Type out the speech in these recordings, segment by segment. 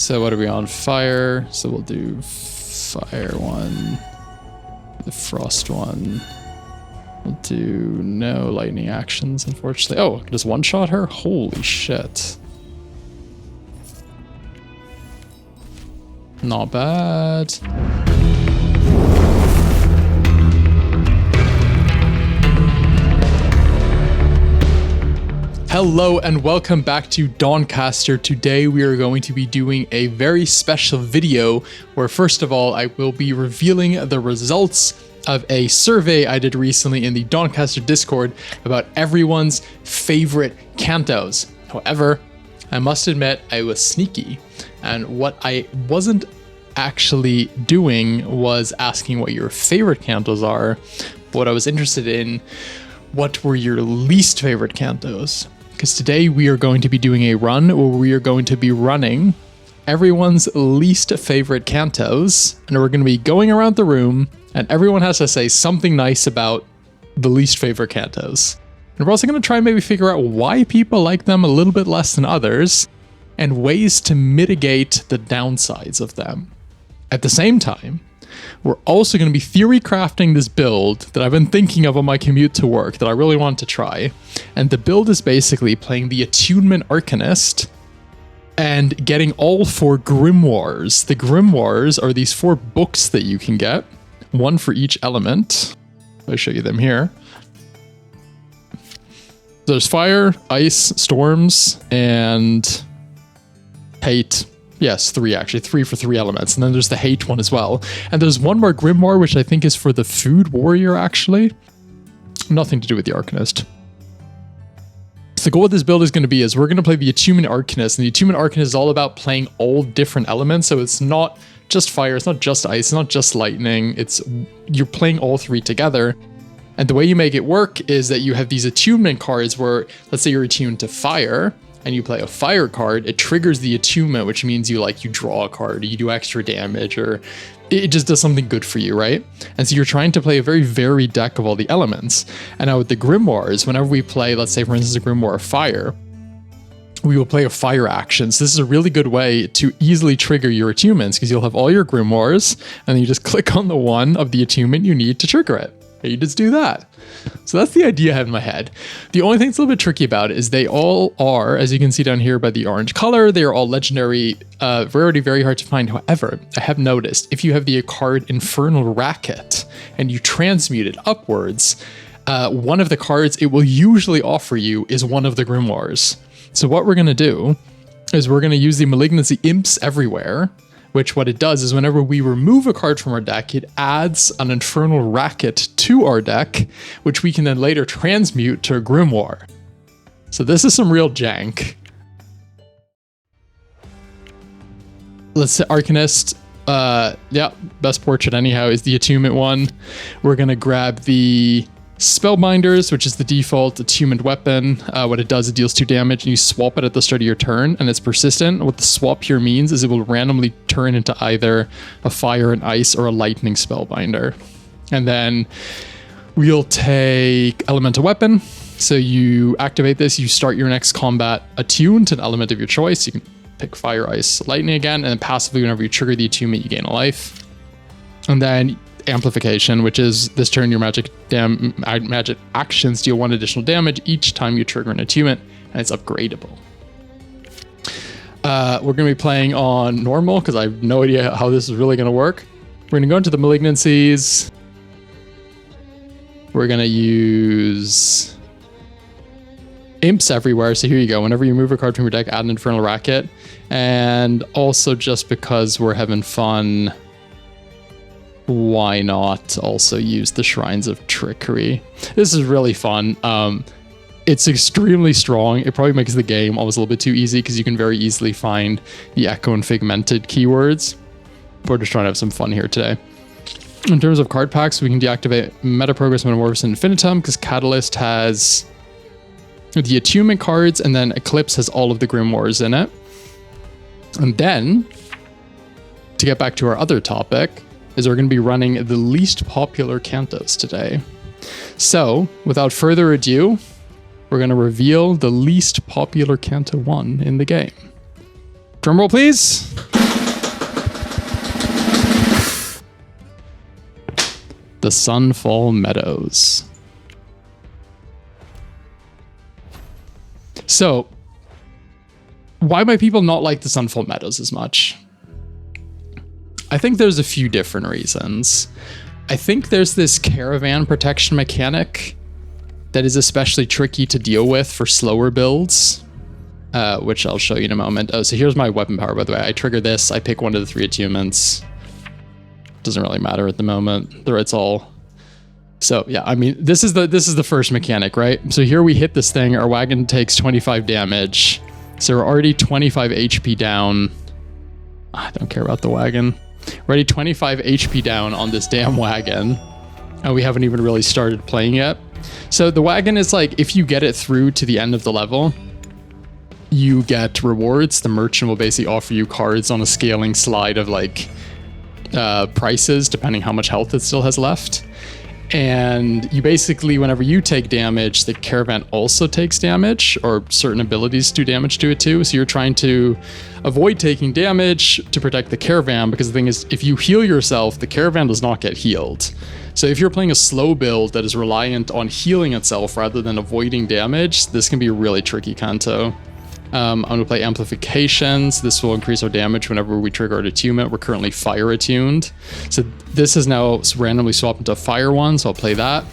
So what are we on? Fire. So we'll do fire one. The frost one. We'll do no lightning actions, unfortunately. Oh, just one-shot her? Holy shit. Not bad. Hello and welcome back to Dawncaster. Today we are going to be doing a very special video where first of all I will be revealing the results of a survey I did recently in the Dawncaster Discord about everyone's favorite Cantos. However, I must admit I was sneaky, and what I wasn't actually doing was asking what your favorite Cantos are. What I was interested in, what were your least favorite Cantos? Because today we are going to be doing a run where we are going to be running everyone's least favorite Cantos, and we're going to be going around the room and everyone has to say something nice about the least favorite Cantos. And we're also going to try and maybe figure out why people like them a little bit less than others and ways to mitigate the downsides of them. At the same time, we're also going to be theory crafting this build that I've been thinking of on my commute to work that I really want to try. And the build is basically playing the Attunement Arcanist and getting all 4 grimoires. The grimoires are these 4 books that you can get, one for each element. I'll show you them here. There's fire, ice, storms, and hate. Yes, 3 actually. 3 for 3 elements. And then there's the hate one as well. And there's one more grimoire, which I think is for the food warrior, actually. Nothing to do with the Arcanist. So the goal of this build is going to be is we're going to play the Attunement Arcanist. And the Attunement Arcanist is all about playing all different elements. So it's not just fire, it's not just ice, it's not just lightning. You're playing all 3 together. And the way you make it work is that you have these attunement cards where, let's say you're attuned to fire, and you play a fire card, it triggers the attunement, which means you draw a card, or you do extra damage, or it just does something good for you, right? And so you're trying to play a very varied deck of all the elements. And now with the grimoires, whenever we play, let's say for instance, a grimoire of fire, we will play a fire action. So this is a really good way to easily trigger your attunements because you'll have all your grimoires and then you just click on the one of the attunement you need to trigger it. And you just do that. So that's the idea I have in my head. The only thing that's a little bit tricky about it is they all are, as you can see down here by the orange color, they are all legendary, rarity, very hard to find. However, I have noticed if you have the card Infernal Racket and you transmute it upwards, one of the cards it will usually offer you is one of the grimoires. So what we're going to do is we're going to use the Malignancy Imps Everywhere, which what it does is whenever we remove a card from our deck, it adds an Infernal Racket to our deck, which we can then later transmute to a grimoire. So this is some real jank. Let's say Arcanist. Yeah, best portrait anyhow is the Attunement one. We're going to grab the Spellbinders, which is the default attunement weapon. What it does, it deals 2 damage and you swap it at the start of your turn and it's persistent. What the swap here means is it will randomly turn into either a fire, an ice, or a lightning spellbinder. And then we'll take Elemental Weapon. So you activate this, you start your next combat attuned to an element of your choice. You can pick fire, ice, lightning again, and then passively whenever you trigger the attunement, you gain a life. And then Amplification, which is this turn your magic actions deal 1 additional damage each time you trigger an attunement, and it's upgradable. We're going to be playing on normal because I have no idea how this is really going to work. We're going to go into the malignancies. We're going to use Imps Everywhere. So here you go. Whenever you move a card from your deck, add an Infernal Racket. And also just because we're having fun, why not also use the Shrines of Trickery? This is really fun. It's extremely strong. It probably makes the game almost a little bit too easy because you can very easily find the Echo and Figmented keywords. We're just trying to have some fun here today. In terms of card packs, we can deactivate Metaprogress, Metamorphosis, and Infinitum because Catalyst has the attunement cards and then Eclipse has all of the grimoires in it. And then, to get back to our other topic, is we're going to be running the least popular Cantos today. So, without further ado, we're going to reveal the least popular Canto 1 in the game. Drumroll, please. The Sunfall Meadows. So, why might people not like the Sunfall Meadows as much? I think there's a few different reasons. I think there's this caravan protection mechanic that is especially tricky to deal with for slower builds, which I'll show you in a moment. Oh, so here's my weapon power, by the way. I trigger this, I pick one of the 3 attunements. Doesn't really matter at the moment. It's all. So yeah, I mean, this is the first mechanic, right? So here we hit this thing, our wagon takes 25 damage. So we're already 25 HP down. I don't care about the wagon. We're already 25 HP down on this damn wagon. And we haven't even really started playing yet. So the wagon is like, if you get it through to the end of the level, you get rewards. The merchant will basically offer you cards on a scaling slide of like prices, depending how much health it still has left. And you basically, whenever you take damage, the caravan also takes damage, or certain abilities do damage to it too. So you're trying to avoid taking damage to protect the caravan, because the thing is, if you heal yourself, the caravan does not get healed. So if you're playing a slow build that is reliant on healing itself rather than avoiding damage, this can be a really tricky Canto. I'm going to play Amplifications. This will increase our damage whenever we trigger our attunement. We're currently fire attuned. So this is now randomly swapped into a fire one, so I'll play that.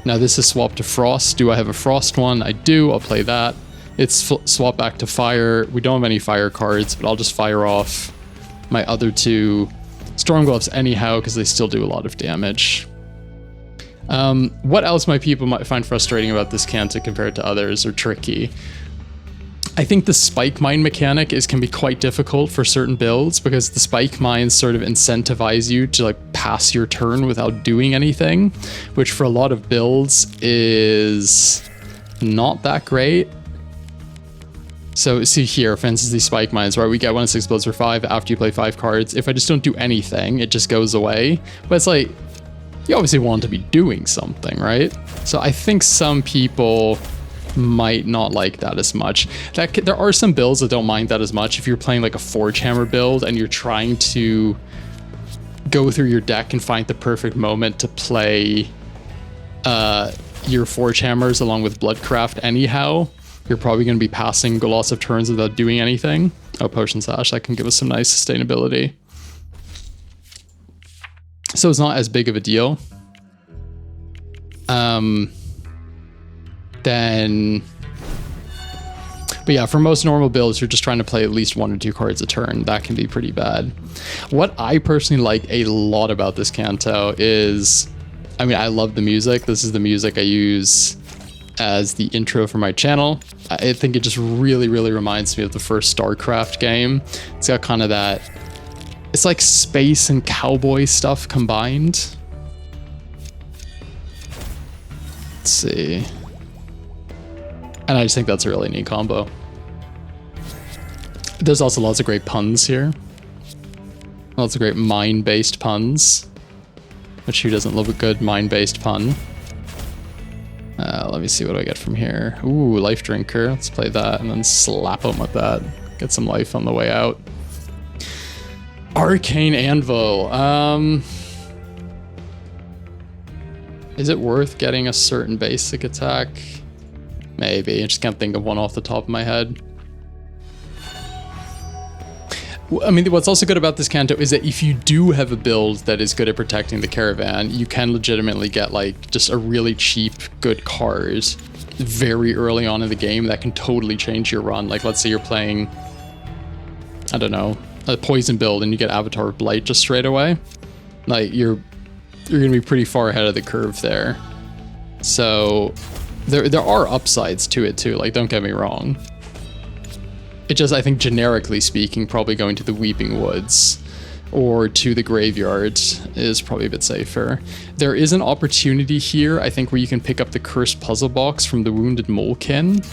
Now this is swapped to frost. Do I have a frost one? I do. I'll play that. It's swapped back to fire. We don't have any fire cards, but I'll just fire off my other 2 storm gloves anyhow, because they still do a lot of damage. What else might people might find frustrating about this Canto compared to others, or tricky? I think the spike mine mechanic can be quite difficult for certain builds, because the spike mines sort of incentivize you to like pass your turn without doing anything, which for a lot of builds is not that great. So see here, for instance, these spike mines, right? We get 1 in 6 builds for 5 after you play 5 cards. If I just don't do anything, it just goes away. But it's like, you obviously want to be doing something, right? So I think some people might not like that as much. There are some builds that don't mind that as much. If you're playing like a Forge Hammer build and you're trying to go through your deck and find the perfect moment to play your Forge Hammers along with Bloodcraft anyhow, you're probably going to be passing lots of turns without doing anything. Oh, Potion Sash, that can give us some nice sustainability. So it's not as big of a deal. But yeah, for most normal builds, you're just trying to play at least 1 or 2 cards a turn. That can be pretty bad. What I personally like a lot about this Canto is, I mean, I love the music. This is the music I use as the intro for my channel. I think it just really, really reminds me of the first StarCraft game. It's got kind of that, it's like space and cowboy stuff combined. Let's see. And I just think that's a really neat combo. There's also lots of great puns here. Lots of great mine-based puns. Which who doesn't love a good mine-based pun? Let me see what I get from here. Ooh, Life Drinker. Let's play that and then slap him with that. Get some life on the way out. Arcane Anvil. Is it worth getting a certain basic attack? Maybe. I just can't think of one off the top of my head. I mean, what's also good about this Canto is that if you do have a build that is good at protecting the caravan, you can legitimately get like just a really cheap, good card very early on in the game that can totally change your run. Like, let's say you're playing, I don't know, a poison build and you get Avatar of Blight just straight away. Like, you're gonna be pretty far ahead of the curve there. So there are upsides to it too, like, don't get me wrong. It just, I think generically speaking, probably going to the Weeping Woods or to the graveyard is probably a bit safer. There is an opportunity here, I think, where you can pick up the Cursed Puzzle Box from the Wounded Molekin.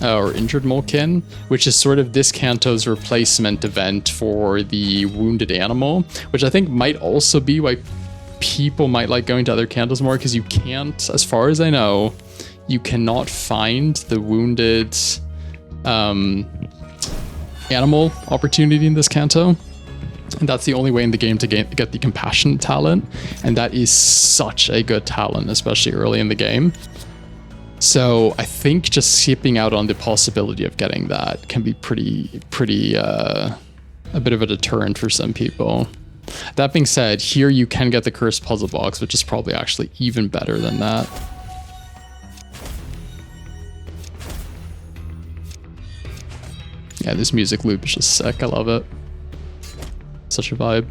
Or Injured Molekin, which is sort of this Canto's replacement event for the Wounded Animal, which I think might also be why people might like going to other Cantos more, because you can't, as far as I know, you cannot find the Wounded Animal opportunity in this Canto. And that's the only way in the game to get the Compassion talent. And that is such a good talent, especially early in the game. So I think just skipping out on the possibility of getting that can be a bit of a deterrent for some people. That being said, here you can get the Cursed Puzzle Box, which is probably actually even better than that. Yeah, this music loop is just sick. I love it. Such a vibe.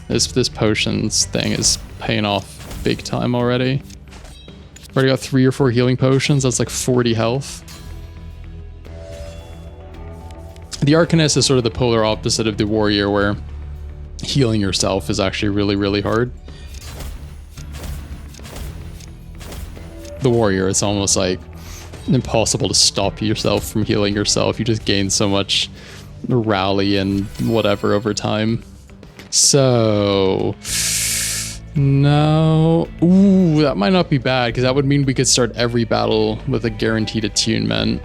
This potions thing is paying off big time already. Already got 3 or 4 healing potions. That's like 40 health. The Arcanist is sort of the polar opposite of the Warrior, where healing yourself is actually really, really hard. The Warrior, it's almost like impossible to stop yourself from healing yourself. You just gain so much rally and whatever over time. So no, ooh, that might not be bad, because that would mean we could start every battle with a guaranteed attunement.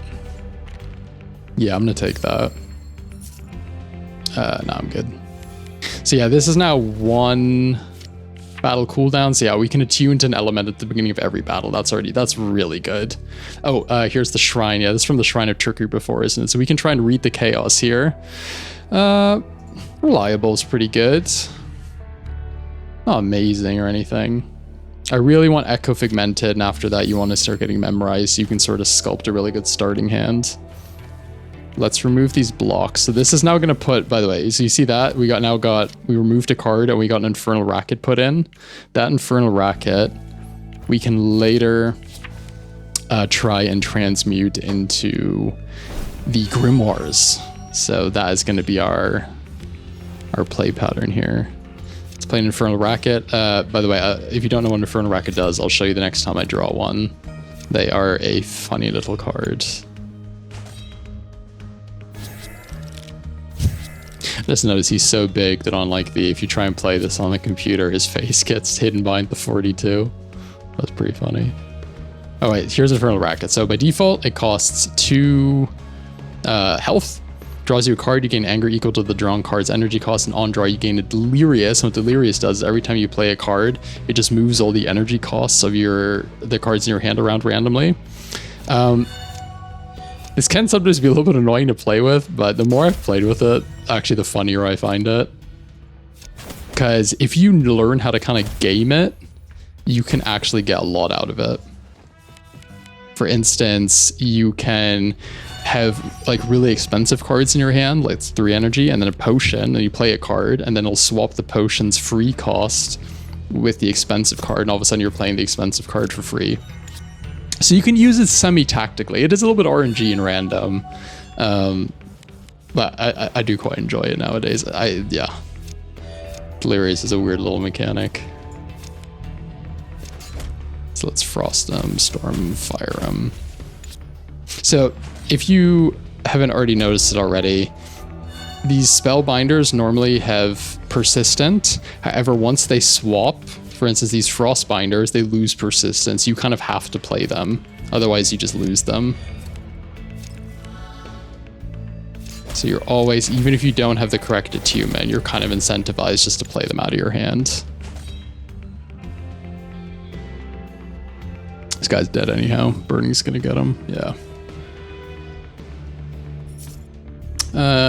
Yeah, I'm gonna take that. No, I'm good. So yeah, this is now 1 battle cooldown. So yeah, we can attune to an element at the beginning of every battle. That's really good. Oh, here's the shrine. Yeah, this is from the Shrine of Trickery before, isn't it? So we can try and read the chaos here. Reliable is pretty good. Not amazing or anything. I really want Echo Figmented, and after that you want to start getting Memorized, so you can sort of sculpt a really good starting hand. Let's remove these blocks. So this is now going to put, by the way, so you see that? We removed a card and we got an Infernal Racket put in. That Infernal Racket, we can later try and transmute into the Grimoires. So that is going to be our play pattern here. Let's play an Infernal Racket. By the way, if you don't know what Infernal Racket does, I'll show you the next time I draw one. They are a funny little card. Just notice he's so big that on if you try and play this on the computer, his face gets hidden behind the 42. That's pretty funny. Oh wait, here's Infernal Racket. So by default, it costs 2 health. Draws you a card, you gain anger equal to the drawn card's energy cost, and on draw you gain a Delirious. And what Delirious does is every time you play a card, it just moves all the energy costs of the cards in your hand around randomly. This can sometimes be a little bit annoying to play with, but the more I've played with it, actually the funnier I find it. Because if you learn how to kind of game it, you can actually get a lot out of it. For instance, you can have really expensive cards in your hand, like 3 energy, and then a potion, and you play a card, and then it'll swap the potion's free cost with the expensive card, and all of a sudden you're playing the expensive card for free. So you can use it semi-tactically. It is a little bit RNG and random, but I do quite enjoy it nowadays. Yeah. Delirious is a weird little mechanic. So let's frost them, storm, fire them. So if you haven't already noticed it already, these Spellbinders normally have persistent. However, once they swap, for instance, these Frostbinders, they lose persistence. You kind of have to play them. Otherwise, you just lose them. So you're always, even if you don't have the correct attunement, you're kind of incentivized just to play them out of your hand. This guy's dead anyhow. Burning's gonna get him. Yeah.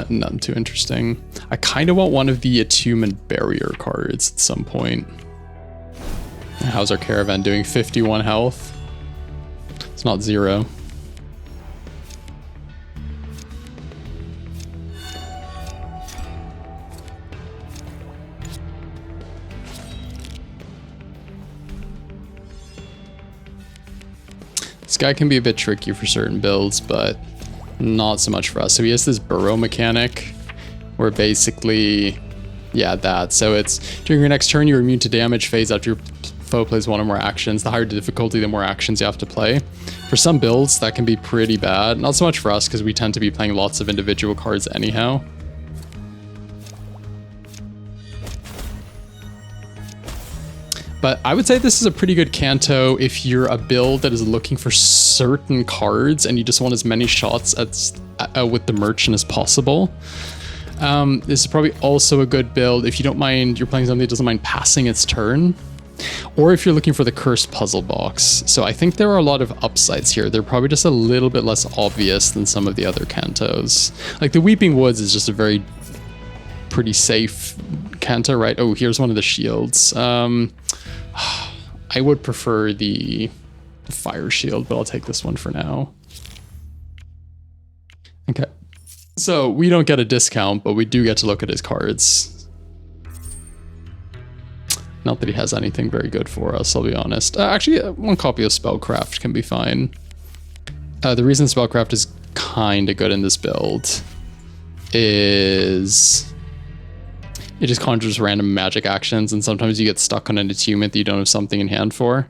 Nothing too interesting. I kind of want one of the attunement barrier cards at some point. How's our caravan doing? 51 health. It's not 0. This guy can be a bit tricky for certain builds, but not so much for us. So he has this burrow mechanic where basically, yeah, that. So it's during your next turn, you're immune to damage phase after your foe plays 1 or more actions. The higher the difficulty, the more actions you have to play. For some builds, that can be pretty bad. Not so much for us because we tend to be playing lots of individual cards anyhow. But I would say this is a pretty good Canto if you're a build that is looking for certain cards and you just want as many shots as with the merchant as possible. This is probably also a good build if you don't mind, you're playing something that doesn't mind passing its turn, or if you're looking for the cursed puzzle box. So I think there are a lot of upsides here. They're probably just a little bit less obvious than some of the other Cantos. Like the Weeping Woods is just a very pretty safe Canto, right? Oh, here's one of the shields. I would prefer the fire shield, but I'll take this one for now. Okay. So we don't get a discount, but we do get to look at his cards. Not that he has anything very good for us, I'll be honest. Actually, one copy of Spellcraft can be fine. The reason Spellcraft is kind of good in this build is it just conjures random magic actions, and sometimes you get stuck on an attunement that you don't have something in hand for.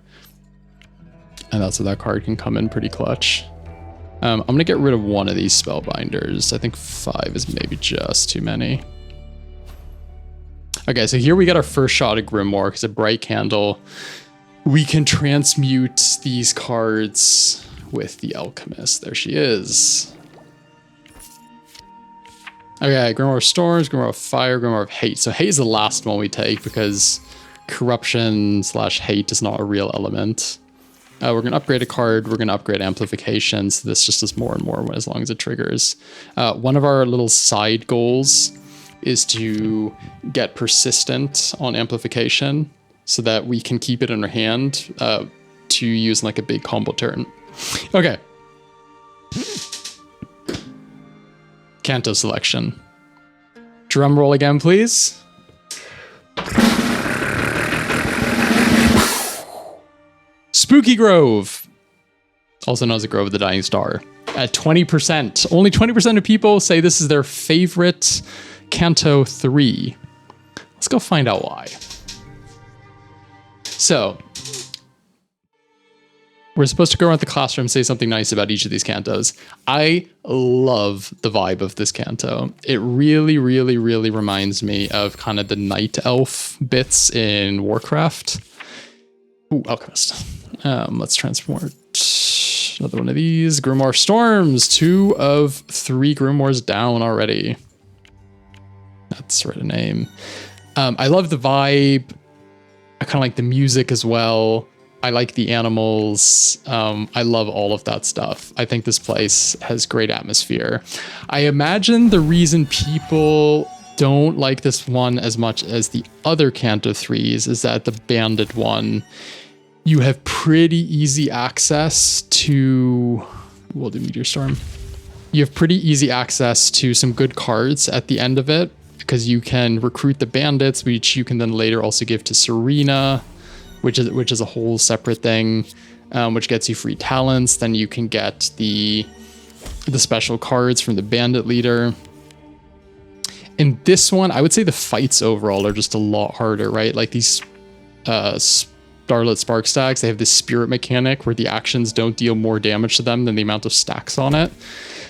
And that's where that card can come in pretty clutch. I'm going to get rid of one of these Spellbinders. I think 5 is maybe just too many. Okay, so here we get our first shot at Grimoire, because a bright candle. We can transmute these cards with the Alchemist. There she is. Okay, Grimoire of Storms, Grimoire of Fire, Grimoire of Hate. So Hate is the last one we take because Corruption/Hate is not a real element. We're going to upgrade a card. We're going to upgrade Amplification. So this just does more and more as long as it triggers. One of our little side goals is to get Persistent on Amplification so that we can keep it in our hand to use in like a big combo turn. Okay. Canto selection. Drum roll again, please. Spooky Grove, also known as the Grove of the Dying Star, at 20%. Only 20% of people say this is their favorite Canto 3. Let's go find out why. So, we're supposed to go around the classroom and say something nice about each of these Cantos. I love the vibe of this Canto. It really, really, really reminds me of kind of the Night Elf bits in Warcraft. Ooh, Alchemist. Let's transport another one of these. Grimoire Storms. 2 of 3 Grimoires down already. That's the right name. I love the vibe. I kind of like the music as well. I like the animals. I love all of that stuff. I think this place has great atmosphere. I imagine the reason people don't like this one as much as the other Canto 3s is that the Bandit one, you have pretty easy access to... We'll do Meteor Storm. You have pretty easy access to some good cards at the end of it because you can recruit the bandits, which you can then later also give to Serena, which is a whole separate thing, which gets you free talents. Then you can get the special cards from the bandit leader. In this one, I would say the fights overall are just a lot harder, right? Like these Starlit Spark stacks, they have this spirit mechanic where the actions don't deal more damage to them than the amount of stacks on it.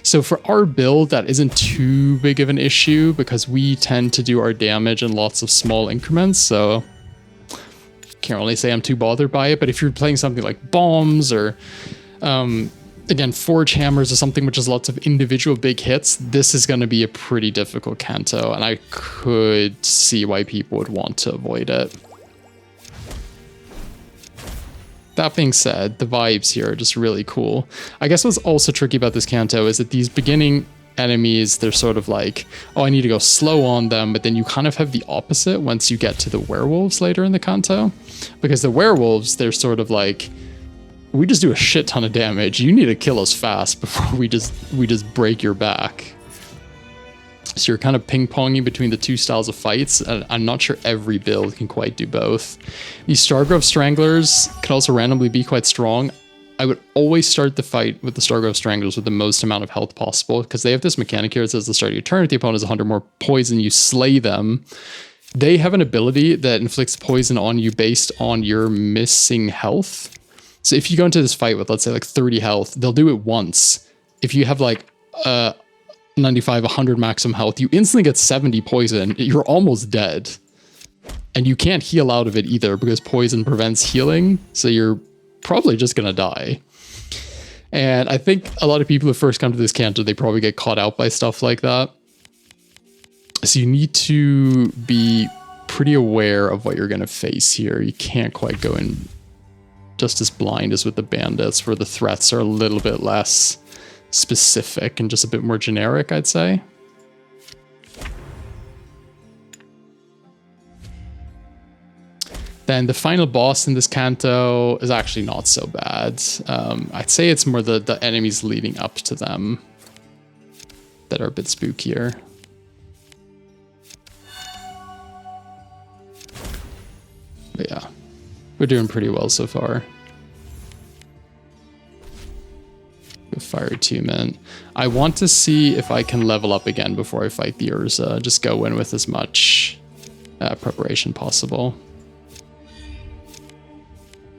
So for our build, that isn't too big of an issue because we tend to do our damage in lots of small increments. So can't really say I'm too bothered by it. But if you're playing something like bombs or again, Forge Hammers or something which has lots of individual big hits, this is going to be a pretty difficult Canto, and I could see why people would want to avoid it. That being said, the vibes here are just really cool. I guess what's also tricky about this Canto is that these beginning enemies, they're sort of like, oh, I need to go slow on them, but then you kind of have the opposite once you get to the werewolves later in the Canto. Because the werewolves, they're sort of like, we just do a shit ton of damage. You need to kill us fast before we just break your back. So you're kind of ping-ponging between the two styles of fights. And I'm not sure every build can quite do both. These Stargrove Stranglers can also randomly be quite strong. I would always start the fight with the Stargrove Stranglers with the most amount of health possible, because they have this mechanic here that says at the start of your turn, if the opponent has 100 more poison, you slay them. They have an ability that inflicts poison on you based on your missing health. So if you go into this fight with, let's say, like 30 health, they'll do it once. If you have like 95, 100 maximum health, you instantly get 70 poison. You're almost dead. And you can't heal out of it either because poison prevents healing. So you're probably just going to die. And I think a lot of people who first come to this canto, they probably get caught out by stuff like that. So you need to be pretty aware of what you're going to face here. You can't quite go in just as blind as with the bandits, where the threats are a little bit less specific and just a bit more generic, I'd say. Then the final boss in this canto is actually not so bad. I'd say it's more the enemies leading up to them that are a bit spookier. But yeah, we're doing pretty well so far. Fire attunement. I want to see if I can level up again before I fight the Urza. Just go in with as much preparation possible.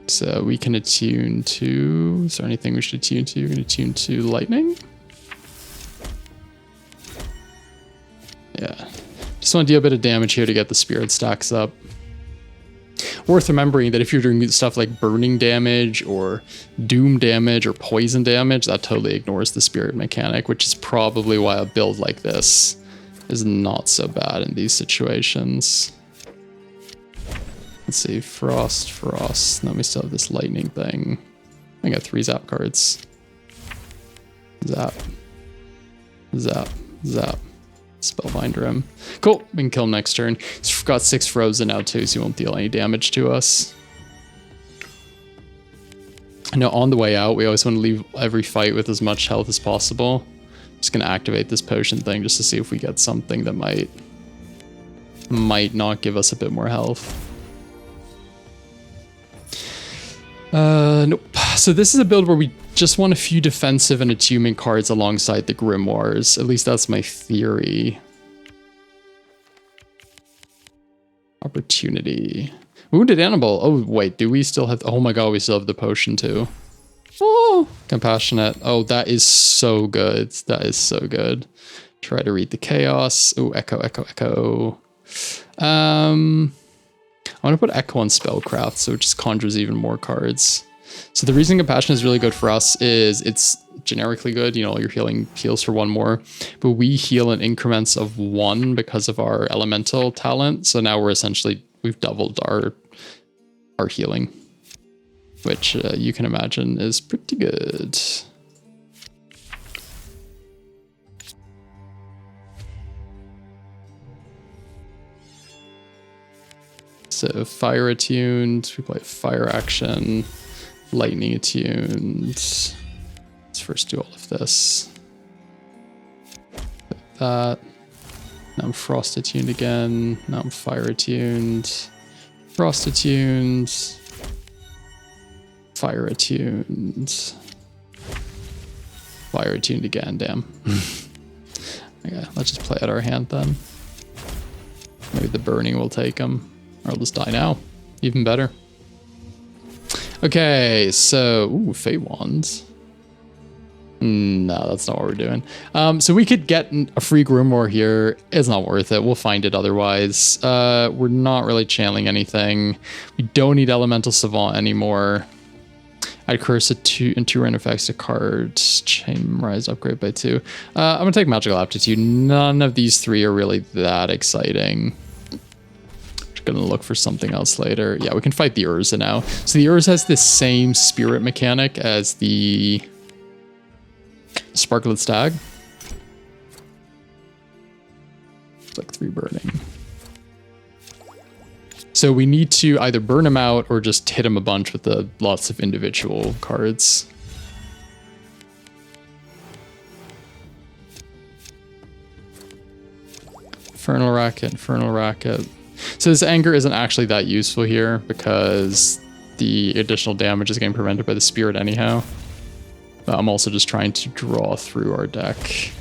So we can attune to... Is there anything we should attune to? We're going to attune to lightning. Yeah. Just want to deal a bit of damage here to get the spirit stacks up. Worth remembering that if you're doing stuff like burning damage or doom damage or poison damage, that totally ignores the spirit mechanic, which is probably why a build like this is not so bad in these situations. Let's see, frost. Then we still have this lightning thing. I got 3 zap cards. Zap. Zap. Zap. Spellbinder him. Cool, we can kill him next turn. He's got 6 frozen now too, so he won't deal any damage to us. Now on the way out, we always want to leave every fight with as much health as possible. Just gonna activate this potion thing just to see if we get something that might not give us a bit more health. Nope. So this is a build where we just want a few defensive and attunement cards alongside the grimoires. At least that's my theory. Opportunity. Wounded animal. Oh, wait. Do we still have... Oh my god, we still have the potion too. Oh, compassionate. Oh, that is so good. That is so good. Try to read the chaos. Oh, echo. I want to put Echo on Spellcraft, so it just conjures even more cards. So the reason Compassion is really good for us is it's generically good. You know, your healing heals for 1 more, but we heal in increments of 1 because of our elemental talent. So now we've doubled our healing, which you can imagine is pretty good. So fire attuned, we play fire action, lightning attuned. Let's first do all of this. Like that. Now I'm frost attuned again. Now I'm fire attuned. Frost attuned. Fire attuned. Fire attuned again, damn. Okay, let's just play out our hand then. Maybe the burning will take him. Or I'll just die now. Even better. Okay, so... Ooh, Fey Wands. No, that's not what we're doing. So we could get a free Grimoire here. It's not worth it. We'll find it otherwise. We're not really channeling anything. We don't need Elemental Savant anymore. I'd curse it to and 2 random effects to cards. Chain Memorized, upgrade by 2. I'm going to take Magical Aptitude. None of these 3 are really that exciting. Gonna look for something else later. Yeah, we can fight the Urza now. So the Urza has the same spirit mechanic as the Sparklet Stag. It's like 3 burning. So we need to either burn him out or just hit him a bunch with the lots of individual cards. Infernal Racket. So this anger isn't actually that useful here because the additional damage is getting prevented by the spirit anyhow. But I'm also just trying to draw through our deck.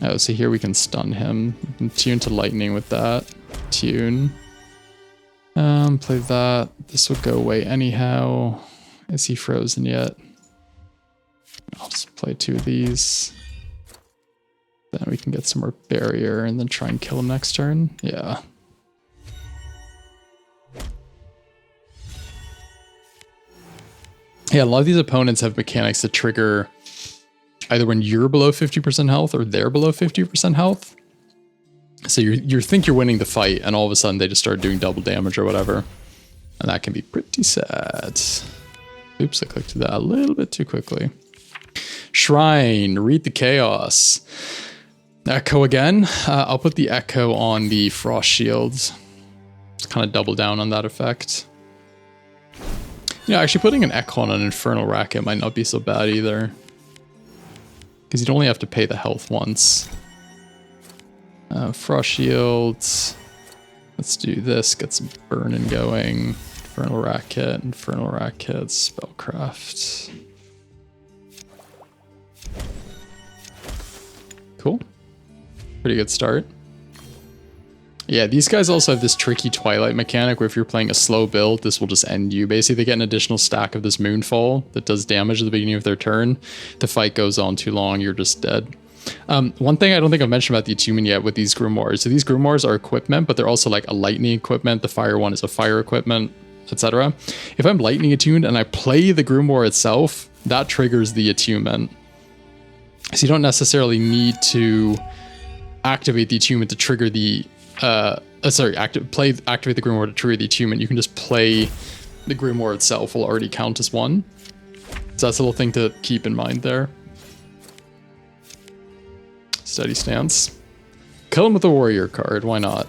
Oh, so here we can stun him. We can tune to lightning with that. Tune. Play that. This will go away anyhow. Is he frozen yet? I'll just play 2 of these. Then we can get some more barrier and then try and kill him next turn. Yeah. Yeah, a lot of these opponents have mechanics that trigger either when you're below 50% health or they're below 50% health. So you think you're winning the fight, and all of a sudden they just start doing double damage or whatever. And that can be pretty sad. Oops, I clicked that a little bit too quickly. Shrine, read the chaos. Echo again. I'll put the Echo on the Frost Shields. Just kind of double down on that effect. You know, actually putting an Echo on an Infernal Racket might not be so bad either. Because you'd only have to pay the health once. Frost Shields. Let's do this, get some burning going. Infernal Racket, Spellcraft. Cool. Pretty good start. Yeah, these guys also have this tricky Twilight mechanic where if you're playing a slow build, this will just end you. Basically, they get an additional stack of this Moonfall that does damage at the beginning of their turn. The fight goes on too long, you're just dead. One thing I don't think I've mentioned about the attunement yet with these Grimoires. So these Grimoires are equipment, but they're also like a lightning equipment. The fire one is a fire equipment, etc. If I'm lightning attuned and I play the Grimoire itself, that triggers the attunement. So you don't necessarily need to activate the attunement to trigger the activate the Grimoire to trigger the attunement. You can just play the Grimoire itself will already count as one. So that's a little thing to keep in mind there. Steady stance. Kill him with a warrior card, why not?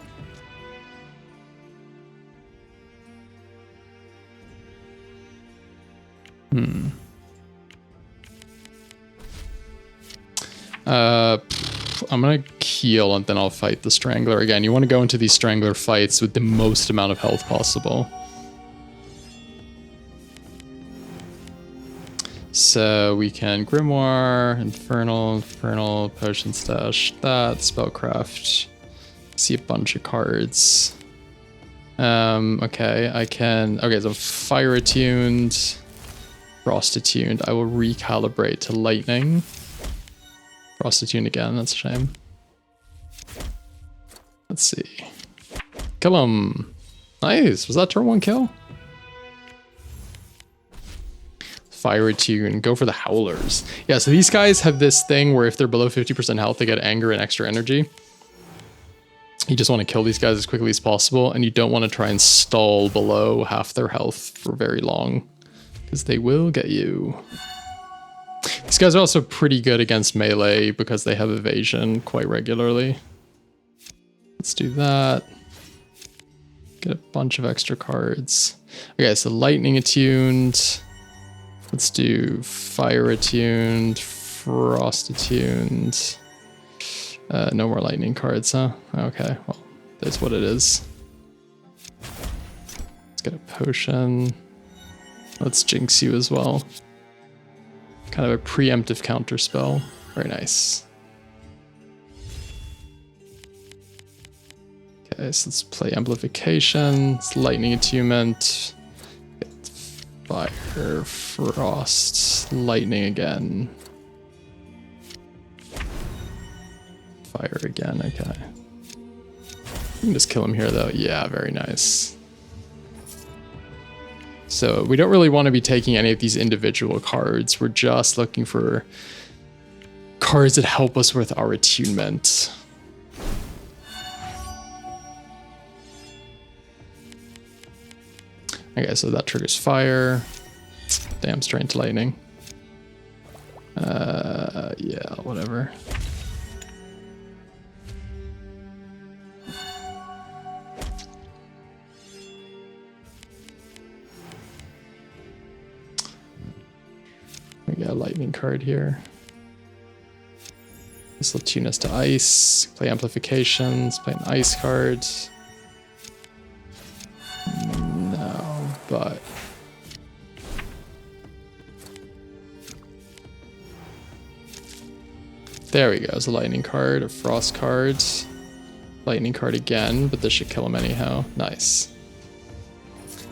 I'm gonna heal and then I'll fight the Strangler. Again, you want to go into these Strangler fights with the most amount of health possible. So we can Grimoire, Infernal, Potion Stash, that, Spellcraft. See a bunch of cards. Okay, I can... Okay, so Fire attuned, Frost attuned. I will recalibrate to Lightning. Frost attuned again, that's a shame. Let's see. Kill him! Nice! Was that turn 1 kill? Fire attune, go for the Howlers. Yeah, so these guys have this thing where if they're below 50% health, they get anger and extra energy. You just want to kill these guys as quickly as possible, and you don't want to try and stall below half their health for very long, because they will get you. These guys are also pretty good against melee because they have evasion quite regularly. Let's do that. Get a bunch of extra cards. Okay, so lightning attuned. Let's do fire attuned, frost attuned. No more lightning cards, huh? Okay, well, that's what it is. Let's get a potion. Let's jinx you as well. Kind of a preemptive counter spell. Very nice. Okay, so let's play Amplification. It's lightning attunement. Fire, frost, lightning again. Fire again, okay. You can just kill him here though. Yeah, very nice. So we don't really want to be taking any of these individual cards. We're just looking for cards that help us with our attunement. Okay, so that triggers fire. Damn, straight to lightning. Yeah, whatever. We got a lightning card here. This will tune us to ice. Play amplifications. Play an ice card. No, but there we go. It's a lightning card, a frost card, lightning card again, but this should kill him anyhow. Nice.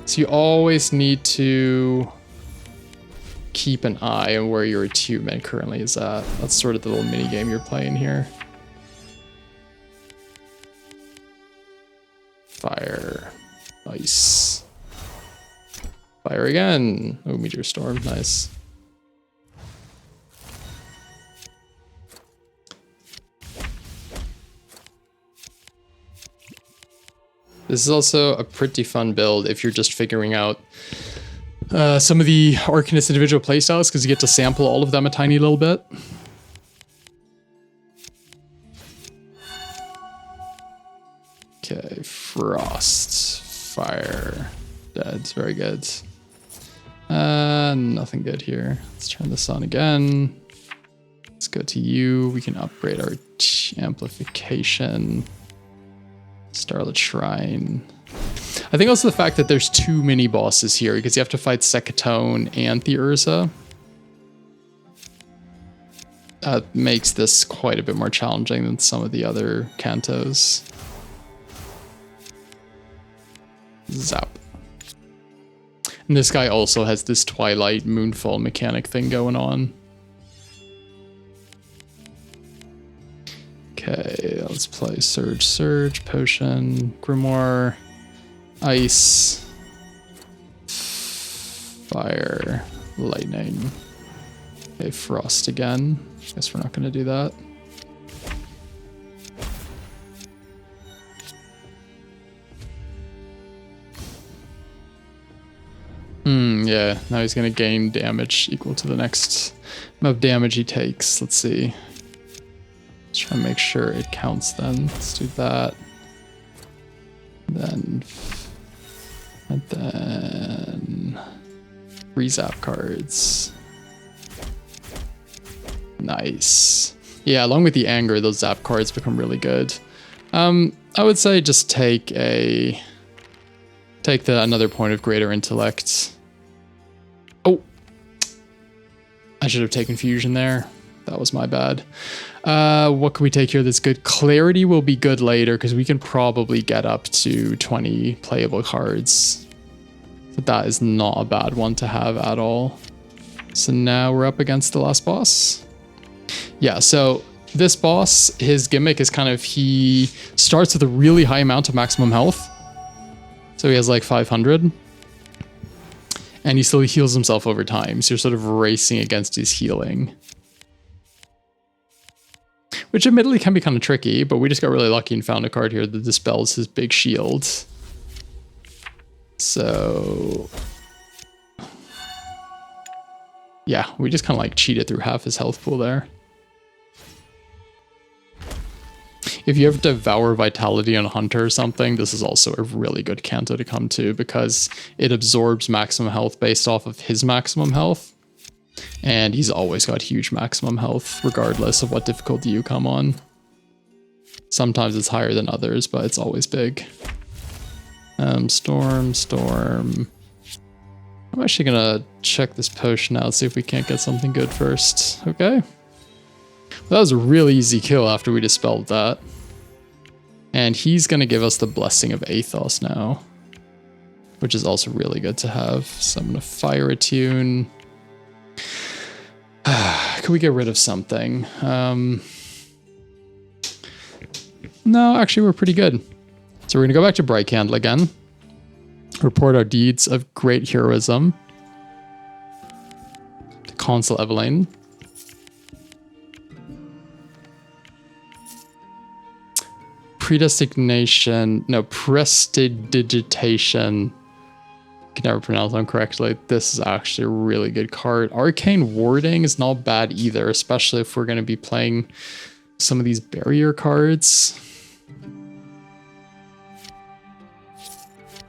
So you always need to keep an eye on where your attunement currently is at. That's sort of the little mini game you're playing here. Fire. Ice. Fire again. Oh, Meteor Storm. Nice. This is also a pretty fun build if you're just figuring out some of the Arcanist individual playstyles, because you get to sample all of them a tiny little bit. Okay, Frost, Fire, Dead, very good. Nothing good here. Let's turn this on again. Let's go to you. We can upgrade our Amplification. Starlit Shrine. I think also the fact that there's too many bosses here, because you have to fight Sekatone and the Urza. Makes this quite a bit more challenging than some of the other Cantos. Zap. And this guy also has this Twilight Moonfall mechanic thing going on. Okay, let's play Surge, Surge, Potion, Grimoire, Ice, Fire, Lightning. Okay, Frost again. Guess we're not going to do that. Yeah, now he's going to gain damage equal to the next amount of damage he takes. Let's see. Let's try and make sure it counts then. Let's do that. And then 3 zap cards. Nice. Yeah, along with the anger, those zap cards become really good. I would say just take another point of greater intellect. Oh, I should have taken fusion there. That was my bad. What can we take here that's good? Clarity will be good later, because we can probably get up to 20 playable cards. But that is not a bad one to have at all. So now we're up against the last boss. Yeah, so this boss, his gimmick is kind of, he starts with a really high amount of maximum health. So he has like 500. And he still heals himself over time. So you're sort of racing against his healing. Which admittedly can be kind of tricky, but we just got really lucky and found a card here that dispels his big shield. So yeah, we just kind of like cheated through half his health pool there. If you ever devour Vitality on a Hunter or something, this is also a really good Canto to come to, because it absorbs maximum health based off of his maximum health. And he's always got huge maximum health, regardless of what difficulty you come on. Sometimes it's higher than others, but it's always big. Storm. I'm actually gonna check this potion out, see if we can't get something good first. Okay. Well, that was a really easy kill after we dispelled that. And he's gonna give us the Blessing of Athos now, which is also really good to have. So I'm gonna Fire Attune. Can we get rid of something? No, actually we're pretty good. So we're gonna go back to Bright Candle again. Report our deeds of great heroism to Consul Evelyn. Prestidigitation. I can never pronounce them correctly. This is actually a really good card. Arcane Warding is not bad either, especially if we're going to be playing some of these barrier cards.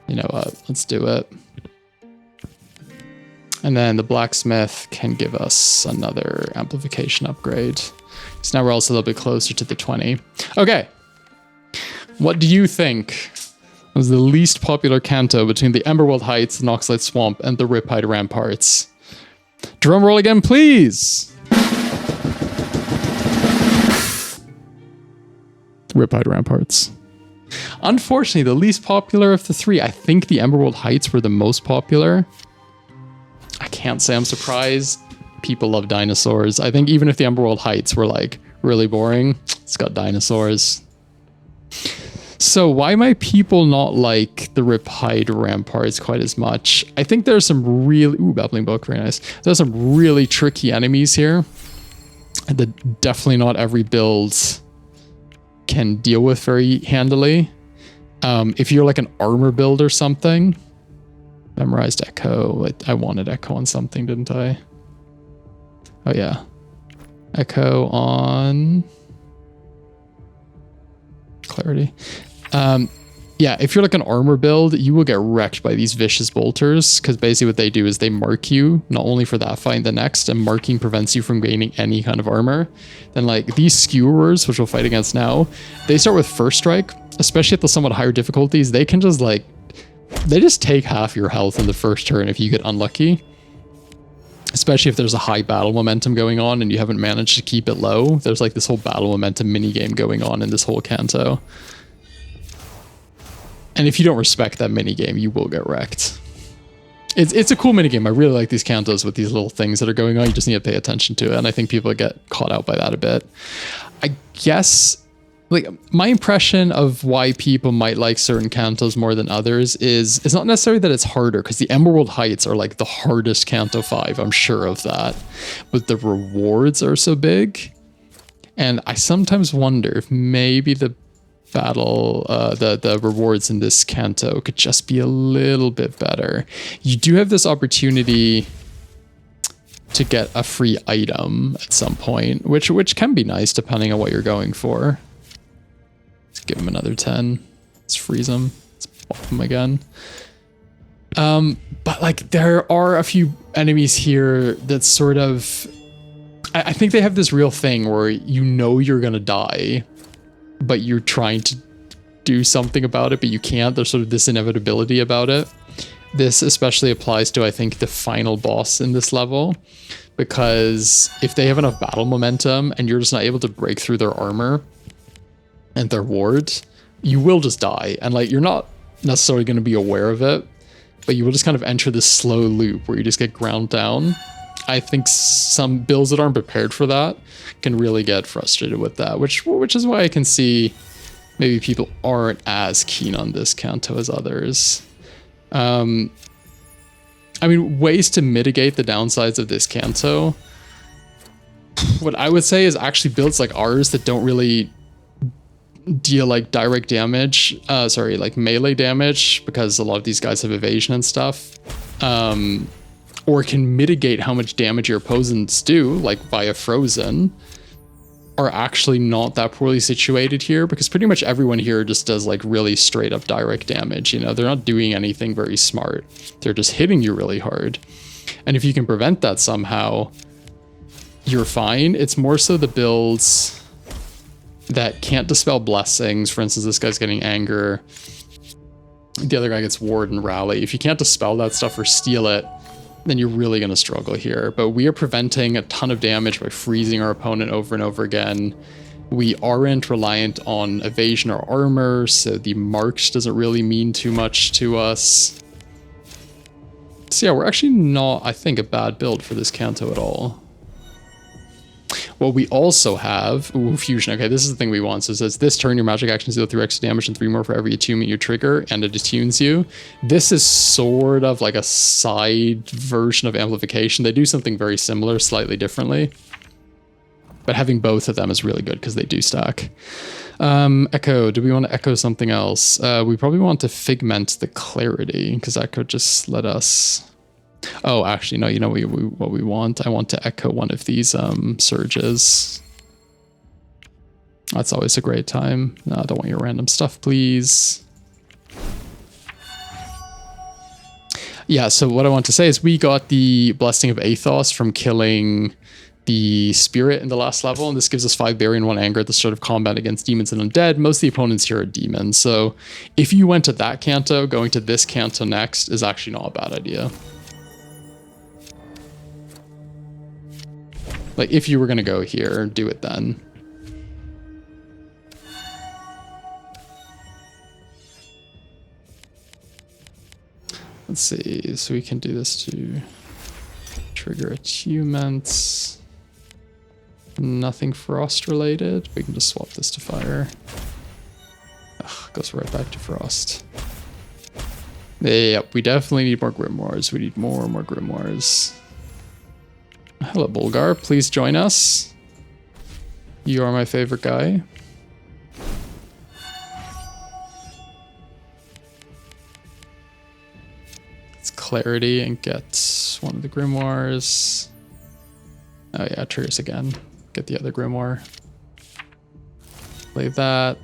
You know what? Let's do it. And then the Blacksmith can give us another Amplification upgrade. So now we're also a little bit closer to the 20. Okay. What do you think was the least popular Canto between the Emberworld Heights, the Noxlight Swamp, and the Riptide Ramparts? Drum roll again, please! Riptide Ramparts. Unfortunately, the least popular of the three. I think the Emberworld Heights were the most popular. I can't say I'm surprised. People love dinosaurs. I think even if the Emberworld Heights were like really boring, it's got dinosaurs. So why might people not like the Riptide ramparts quite as much? I think there's some really... Ooh, Babbling Book, very nice. There's some really tricky enemies here that definitely not every build can deal with very handily. If you're like an armor build or something... Memorized Echo. I wanted Echo on something, didn't I? Oh, yeah. Echo on... Clarity. Yeah, if you're like an armor build, you will get wrecked by these vicious bolters, because basically what they do is they mark you, not only for that fight and the next, and marking prevents you from gaining any kind of armor. Then like these skewers, which we'll fight against now, they start with first strike, especially at the somewhat higher difficulties. They can just like, they just take half your health in the first turn if you get unlucky. Especially if there's a high battle momentum going on and you haven't managed to keep it low. There's like this whole battle momentum minigame going on in this whole Canto. And if you don't respect that minigame, you will get wrecked. It's a cool minigame. I really like these Cantos with these little things that are going on. You just need to pay attention to it. And I think people get caught out by that a bit. I guess... like my impression of why people might like certain Cantos more than others is it's not necessarily that it's harder, because the Emerald Heights are like the hardest Canto 5, I'm sure of that, but the rewards are so big, and I sometimes wonder if maybe the battle the rewards in this Canto could just be a little bit better. You do have this opportunity to get a free item at some point, which can be nice depending on what you're going for. Give him another 10. Let's freeze him. Let's pop him again. But like there are a few enemies here that sort of... I think they have this real thing where you know you're gonna die, but you're trying to do something about it, but you can't. There's sort of this inevitability about it. This especially applies to, I think, the final boss in this level, because if they have enough battle momentum and you're just not able to break through their armor and their wards, you will just die. And like, you're not necessarily going to be aware of it, but you will just kind of enter this slow loop where you just get ground down. I think some builds that aren't prepared for that can really get frustrated with that, which is why I can see maybe people aren't as keen on this Canto as others. I mean, ways to mitigate the downsides of this Canto, what I would say is actually builds like ours that don't really deal like direct damage, like melee damage, because a lot of these guys have evasion and stuff, or can mitigate how much damage your opponents do, like via frozen, are actually not that poorly situated here, because pretty much everyone here just does like really straight up direct damage. You know, they're not doing anything very smart. They're just hitting you really hard. And if you can prevent that somehow, you're fine. It's more so the builds that can't dispel blessings. For instance, this guy's getting anger. The other guy gets ward and rally. If you can't dispel that stuff or steal it, then you're really going to struggle here. But we are preventing a ton of damage by freezing our opponent over and over again. We aren't reliant on evasion or armor, so the marks doesn't really mean too much to us. So yeah, we're actually not, I think, a bad build for this Canto at all. What we also have, fusion. Okay, this is the thing we want. So it says this turn your magic actions deal 3 extra damage and 3 more for every attunement you trigger, and it attunes you. This is sort of like a side version of amplification. They do something very similar, slightly differently. But having both of them is really good because they do stack. Echo, do we want to echo something else? We probably want to figment the clarity, because that could just let us... Oh, actually, no, you know what we want? I want to echo one of these surges. That's always a great time. No, I don't want your random stuff, please. Yeah, so what I want to say is we got the Blessing of Athos from killing the spirit in the last level, and this gives us 5 Berry and 1 Anger at the start of combat against demons and undead. Most of the opponents here are demons, so if you went to that Canto, going to this Canto next is actually not a bad idea. Like, if you were going to go here, do it then. Let's see. So we can do this to trigger attunements. Nothing frost related. We can just swap this to fire. Ugh, Goes right back to Frost. Yep, we definitely need more Grimoires. We need more and more Grimoires. Hello, Bulgar. Please join us. You are my favorite guy. It's Clarity and get one of the Grimoires. Oh yeah, triggers again. Get the other Grimoire. Play that.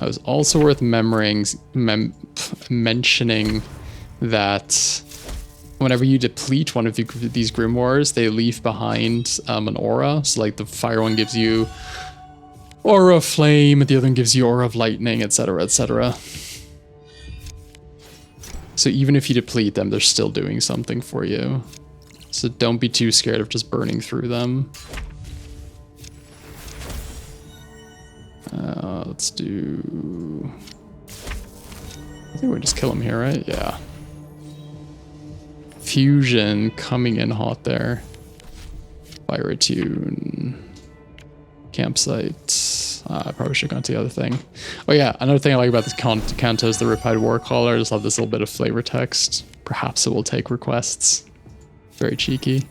It was also worth mentioning that whenever you deplete one of these Grimoires, they leave behind an aura. So like the fire one gives you Aura of Flame, the other one gives you Aura of Lightning, etc., etc. So even if you deplete them, they're still doing something for you. So don't be too scared of just burning through them. Let's do... I think we just kill him here, right? Yeah. Fusion coming in hot there. Fire Attune. Campsite. I probably should have gone to the other thing. Oh yeah, another thing I like about this Canto is the Repied Warcaller. I just love this little bit of flavor text. Perhaps it will take requests. Very cheeky.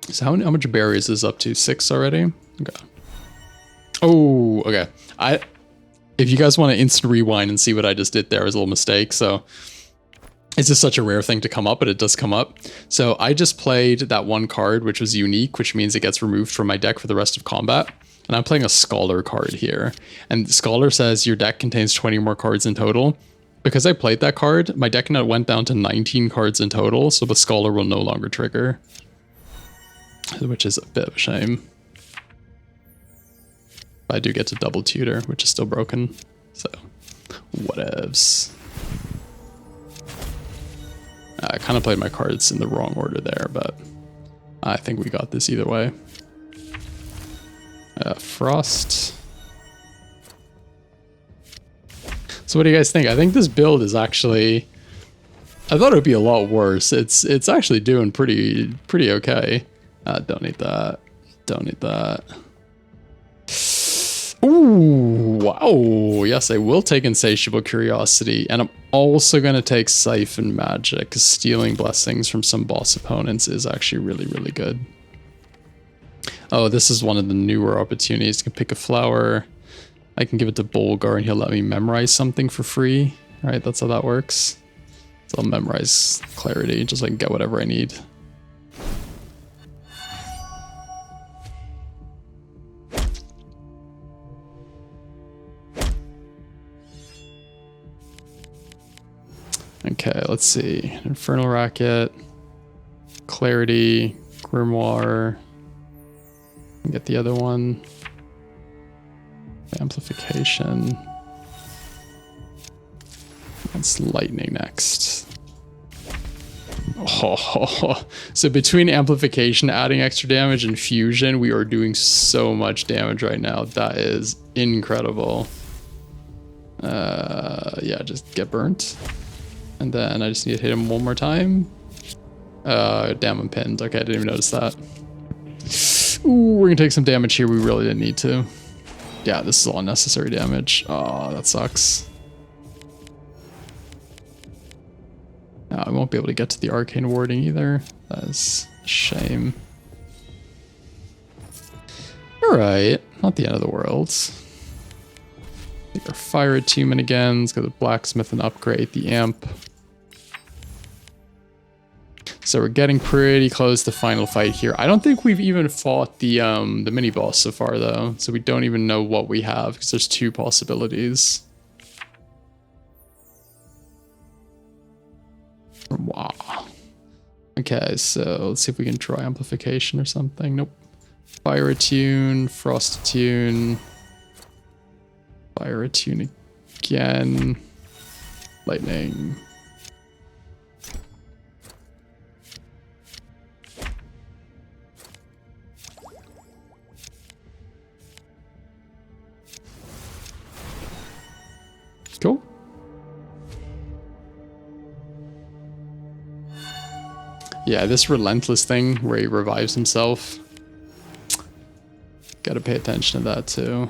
So how much berries is up to? 6 already? Okay. Oh, okay. If you guys want to instant rewind and see what I just did there, it was a little mistake. So it's just such a rare thing to come up, but it does come up. So I just played that one card, which was unique, which means it gets removed from my deck for the rest of combat. And I'm playing a Scholar card here. And Scholar says your deck contains 20 more cards in total. Because I played that card, my deck now went down to 19 cards in total, so the Scholar will no longer trigger. Which is a bit of a shame. But I do get to double tutor, which is still broken. So, whatevs. I kind of played my cards in the wrong order there, but I think we got this either way. Frost. So what do you guys think? I think this build is actually... I thought it would be a lot worse. It's actually doing pretty okay. Don't need that. Don't need that. Ooh, wow. Yes, I will take Insatiable Curiosity. And I'm also going to take Siphon Magic, because stealing blessings from some boss opponents is actually really, really good. Oh, this is one of the newer opportunities. You can pick a flower. I can give it to Bulgar and he'll let me memorize something for free. Right, that's how that works. So I'll memorize Clarity, just so I can get whatever I need. Okay, let's see. Infernal Racket, Clarity, Grimoire. Get the other one. Amplification. That's Lightning next. Oh, so between Amplification, adding extra damage, and Fusion, we are doing so much damage right now. That is incredible. Yeah, just get burnt. And then I just need to hit him one more time. Damn, I'm pinned. Okay, I didn't even notice that. Ooh, we're gonna take some damage here we really didn't need to. Yeah, this is all unnecessary damage. Oh, that sucks. I won't be able to get to the Arcane Warding either. That is a shame. Alright, not the end of the world. Take our Fire Attunement again. Let's go to the Blacksmith and upgrade the Amp. So we're getting pretty close to final fight here. I don't think we've even fought the mini boss so far though, so we don't even know what we have because there's 2 possibilities. Wow. Okay, so let's see if we can draw Amplification or something. Nope. Fire Attune, Frost Attune, Fire Attune again, Lightning. Yeah, this relentless thing where he revives himself. Gotta pay attention to that too.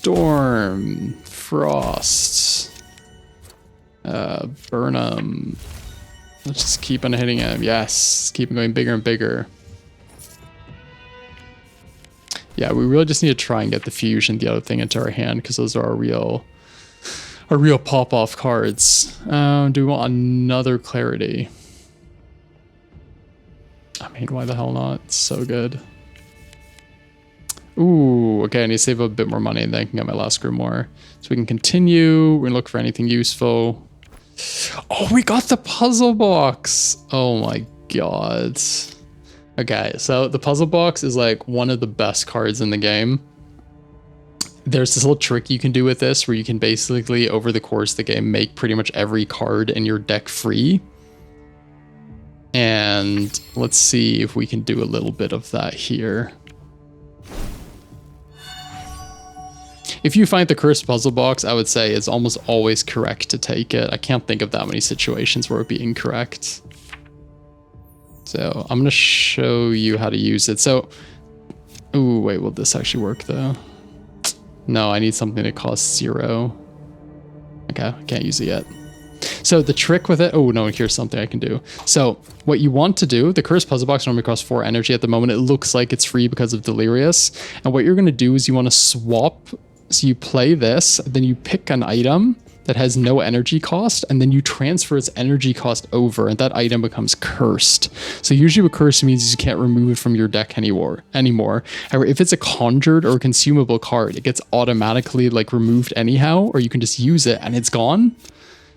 Storm, Frost, Burnham. Let's just keep on hitting him. Yes, keep him going bigger and bigger. Yeah, we really just need to try and get the fusion, the other thing, into our hand, because those are our real pop-off cards. Do we want another clarity? I mean, why the hell not? It's so good. Ooh, okay, I need to save a bit more money and then I can get my last grimoire. So we can continue. We're gonna look for anything useful. Oh, we got the puzzle box. Oh my god. Okay, so the puzzle box is like one of the best cards in the game. There's this little trick you can do with this where you can basically, over the course of the game, make pretty much every card in your deck free. And let's see if we can do a little bit of that here. If you find the cursed puzzle box, I would say it's almost always correct to take it. I can't think of that many situations where it would be incorrect. So I'm going to show you how to use it. So, ooh, wait, will this actually work though? No, I need something that costs 0. Okay, I can't use it yet. So the trick with it, oh no, here's something I can do. So what you want to do, the cursed puzzle box normally costs 4 energy. At the moment, it looks like it's free because of Delirious. And what you're going to do is you want to swap. So you play this, then you pick an item that has no energy cost, and then you transfer its energy cost over, and that item becomes cursed. So usually what cursed means is you can't remove it from your deck anymore. However, if it's a conjured or consumable card, it gets automatically like removed anyhow, or you can just use it and it's gone.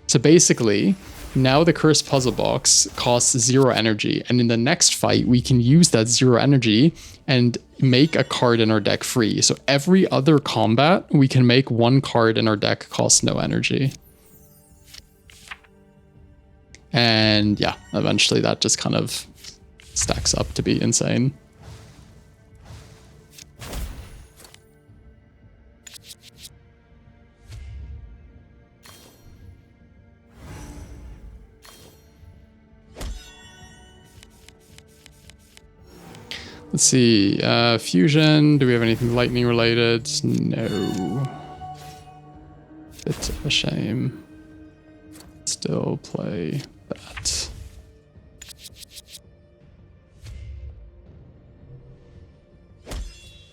So basically, now the cursed puzzle box costs 0 energy, and in the next fight, we can use that 0 energy and make a card in our deck free. So every other combat, we can make 1 card in our deck cost no energy. And yeah, eventually that just kind of stacks up to be insane. Let's see, fusion, do we have anything lightning related? No. Bit of a shame. Still play that.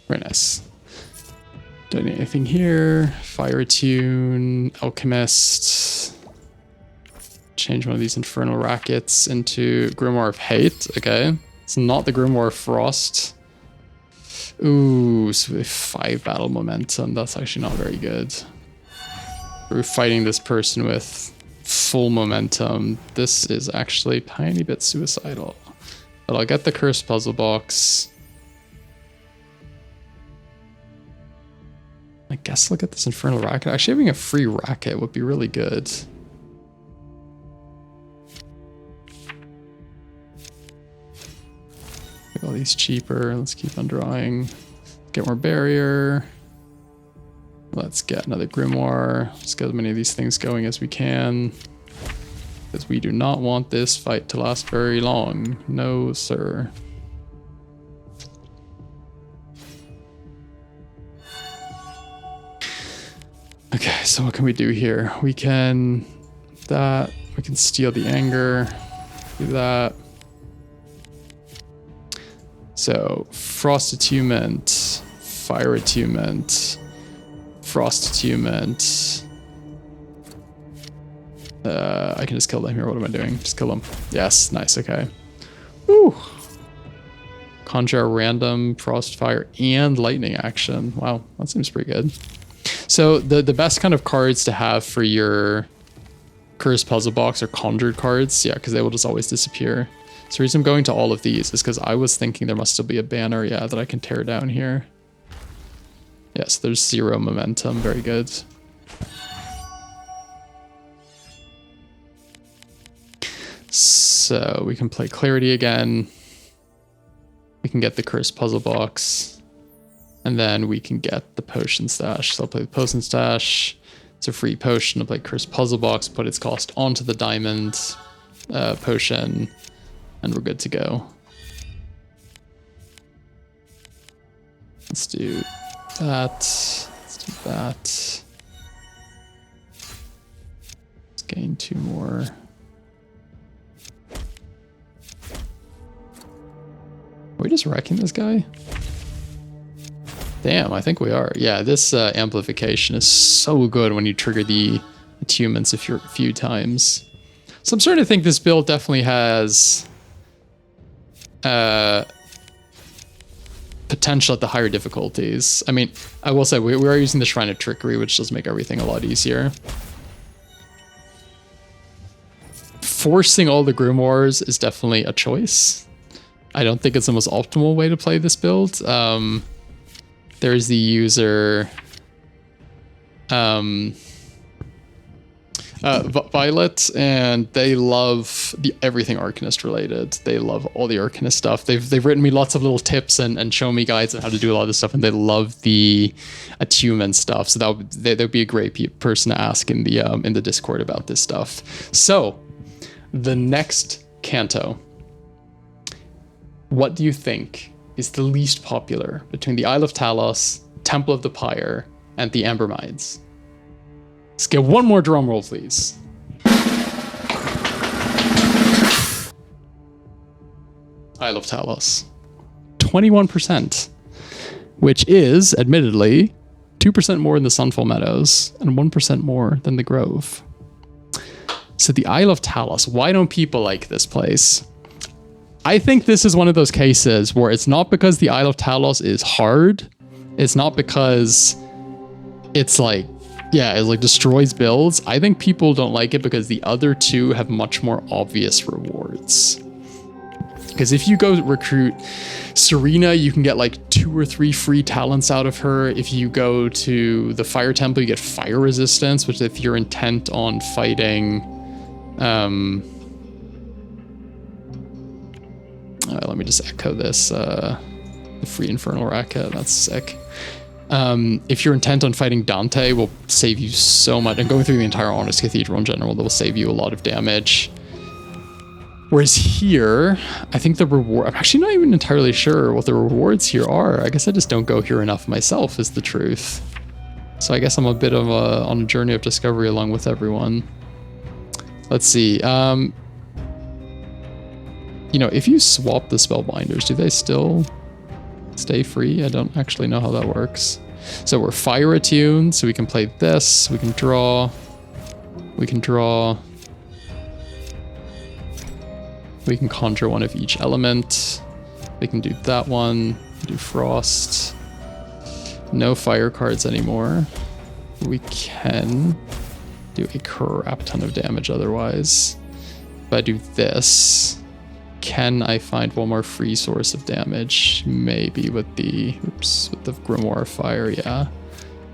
Very nice. Don't need anything here. Fire Attune, Alchemist. Change one of these Infernal Rackets into Grimoire of Hate, okay. It's not the Grimoire of Frost. Ooh, so we have 5 battle momentum. That's actually not very good. We're fighting this person with full momentum. This is actually a tiny bit suicidal. But I'll get the cursed puzzle box. I guess look at this Infernal Racket. Actually, having a free racket would be really good. Make all these cheaper. Let's keep on drawing. Get more barrier. Let's get another grimoire. Let's get as many of these things going as we can. Because we do not want this fight to last very long. No, sir. Okay, so what can we do here? We can we can steal the anger, do that. So frost attunement, fire attunement, frost attunement. I can just kill them here. What am I doing? Just kill them. Yes, nice, okay. Woo! Conjure a random frost, fire, and lightning action. Wow, that seems pretty good. So the best kind of cards to have for your cursed puzzle box are conjured cards. Yeah, because they will just always disappear. So the reason I'm going to all of these is because I was thinking there must still be a banner, yeah, that I can tear down here. Yes, there's 0 momentum. Very good. So we can play Clarity again. We can get the cursed puzzle box. And then we can get the potion stash. So I'll play the potion stash. It's a free potion to play Cursed Puzzle Box, put its cost onto the diamond potion, and we're good to go. Let's do that. Let's do that. Let's gain 2 more. Are we just wrecking this guy? Damn, I think we are. Yeah, this amplification is so good when you trigger the attunements a few times. So I'm starting to think this build definitely has potential at the higher difficulties. I mean, I will say we are using the Shrine of Trickery, which does make everything a lot easier. Forcing all the grimoires is definitely a choice. I don't think it's the most optimal way to play this build. There's the user Violet, and they love everything Arcanist related. They love all the Arcanist stuff. They've written me lots of little tips and shown me guides on how to do a lot of this stuff, and they love the attunement stuff. So that would be a great person to ask in the Discord about this stuff. So the next Canto, what do you think is the least popular between the Isle of Talos, Temple of the Pyre, and the Amber Mines? Let's get one more drum roll, please. Isle of Talos. 21%, which is, admittedly, 2% more than the Sunfall Meadows and 1% more than the Grove. So the Isle of Talos, why don't people like this place? I think this is one of those cases where it's not because the Isle of Talos is hard. It's not because it's like, yeah, it like destroys builds. I think people don't like it because the other two have much more obvious rewards. Because if you go recruit Serena, you can get like 2 or 3 free talents out of her. If you go to the Fire Temple, you get fire resistance, which if you're intent on fighting... let me just echo this. The free Infernal Racket, that's sick. If you're intent on fighting Dante, will save you so much. And going through the entire Honest Cathedral in general, that will save you a lot of damage. Whereas here, I think the reward... I'm actually not even entirely sure what the rewards here are. I guess I just don't go here enough myself, is the truth. So I guess I'm a bit of on a journey of discovery along with everyone. Let's see. You know, if you swap the Spellbinders, do they still stay free? I don't actually know how that works. So we're fire attuned, so we can play this. We can draw. We can draw. We can conjure one of each element. We can do that one. Do frost. No fire cards anymore. We can do a crap ton of damage otherwise. If I do this, can I find one more free source of damage? Maybe with the, with the Grimoire Fire, yeah.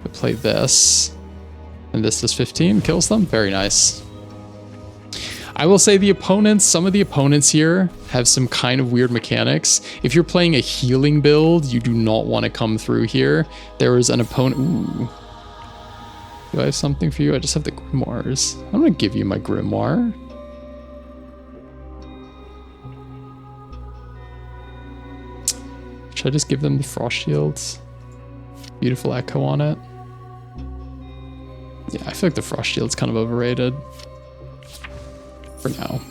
I play this, and this does 15, kills them, very nice. I will say the opponents, some of the opponents here have some kind of weird mechanics. If you're playing a healing build, you do not want to come through here. There is an opponent, ooh. Do I have something for you? I just have the Grimoires. I'm gonna give you my Grimoire. Should I just give them the Frost Shields? Beautiful Echo on it. Yeah, I feel like the Frost Shield's kind of overrated. For now.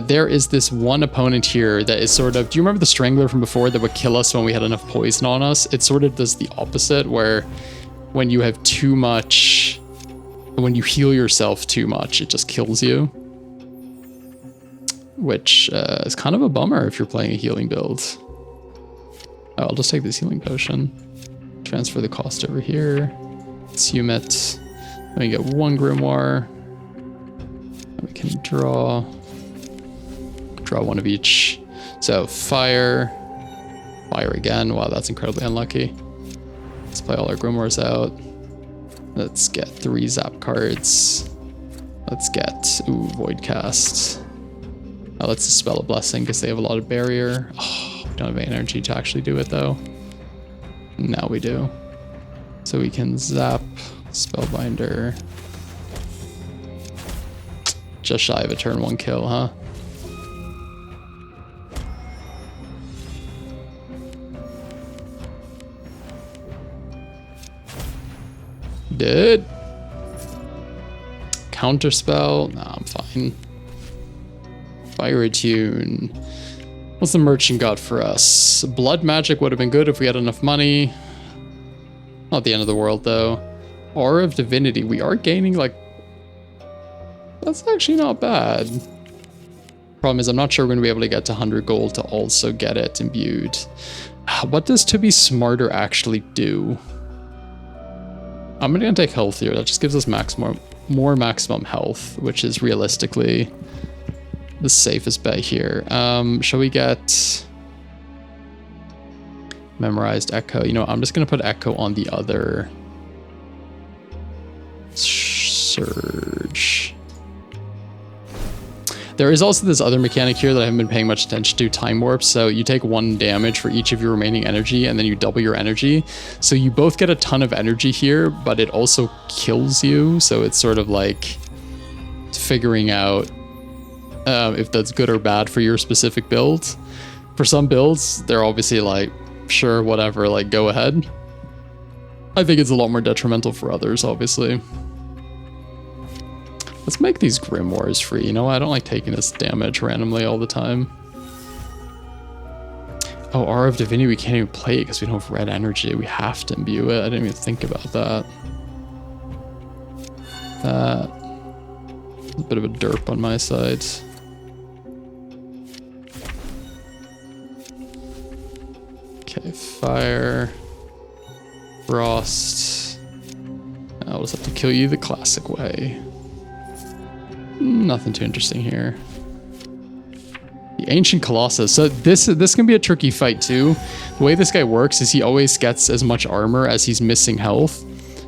There is this one opponent here that is sort of... Do you remember the Strangler from before that would kill us when we had enough poison on us? It sort of does the opposite, where when you have too much... When you heal yourself too much, it just kills you. Which is kind of a bummer if you're playing a healing build. Oh, I'll just take this healing potion. Transfer the cost over here. Assume it. Then we get one Grimoire. And we can draw one of each. So fire again. Wow, that's incredibly unlucky. Let's play all our Grimoires out. Let's get 3 zap cards. Let's get, ooh, Voidcast. Let's dispel a blessing because they have a lot of barrier. Oh, we don't have any energy to actually do it though. Now we do. So we can zap Spellbinder. Just shy of a turn 1 kill, huh? Did. Counterspell. Nah, I'm fine. Fire Attune. What's the merchant got for us? Blood magic would have been good if we had enough money. Not the end of the world, though. Aura of Divinity. We are gaining, like... That's actually not bad. Problem is, I'm not sure we're going to be able to get to 100 gold to also get it imbued. What does To Be Smarter actually do? I'm going to take Healthier. That just gives us more maximum health, which is realistically the safest bet here. Shall we get Memorized Echo? You know, I'm just going to put Echo on the other Surge. There is also this other mechanic here that I haven't been paying much attention to, Time Warp. So you take 1 damage for each of your remaining energy, and then you double your energy. So you both get a ton of energy here, but it also kills you. So it's sort of like figuring out if that's good or bad for your specific build. For some builds, they're obviously like, sure, whatever, like go ahead. I think it's a lot more detrimental for others, obviously. Let's make these Grimoires free. You know, I don't like taking this damage randomly all the time. Oh, Aura of Divinity, we can't even play it because we don't have red energy. We have to imbue it. I didn't even think about that. A bit of a derp on my side. Okay, Fire. Frost. I'll just have to kill you the classic way. Nothing too interesting here. The Ancient Colossus. So this can be a tricky fight too. The way this guy works is he always gets as much armor as he's missing health.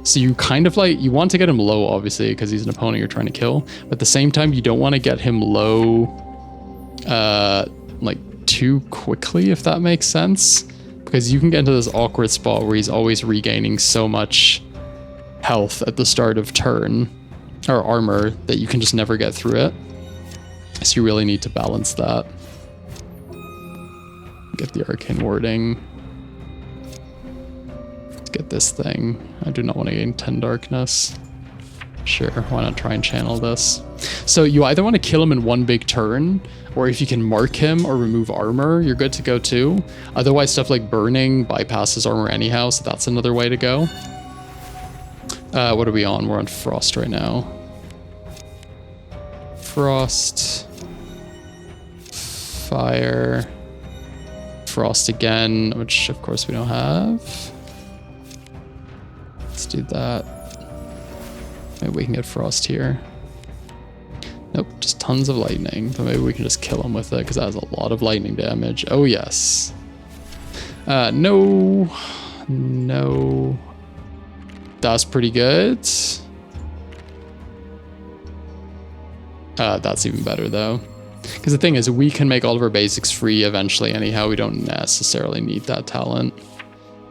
So you kind of like, you want to get him low, obviously, because he's an opponent you're trying to kill. But at the same time, you don't want to get him low like too quickly, if that makes sense. Because you can get into this awkward spot where he's always regaining so much health at the start of turn. Or armor, that you can just never get through it. So you really need to balance that. Get the arcane warding. Let's get this thing. I do not want to gain 10 darkness. Sure, why not try and channel this? So you either want to kill him in 1 big turn, or if you can mark him or remove armor, you're good to go too. Otherwise, stuff like burning bypasses armor anyhow, so that's another way to go. What are we on? We're on Frost right now. Frost. Fire. Frost again, which of course we don't have. Let's do that. Maybe we can get Frost here. Nope, just tons of lightning. But maybe we can just kill him with it, because that has a lot of lightning damage. Oh yes. No. No. That's pretty good. That's even better though. Because the thing is, we can make all of our basics free eventually anyhow. We don't necessarily need that talent.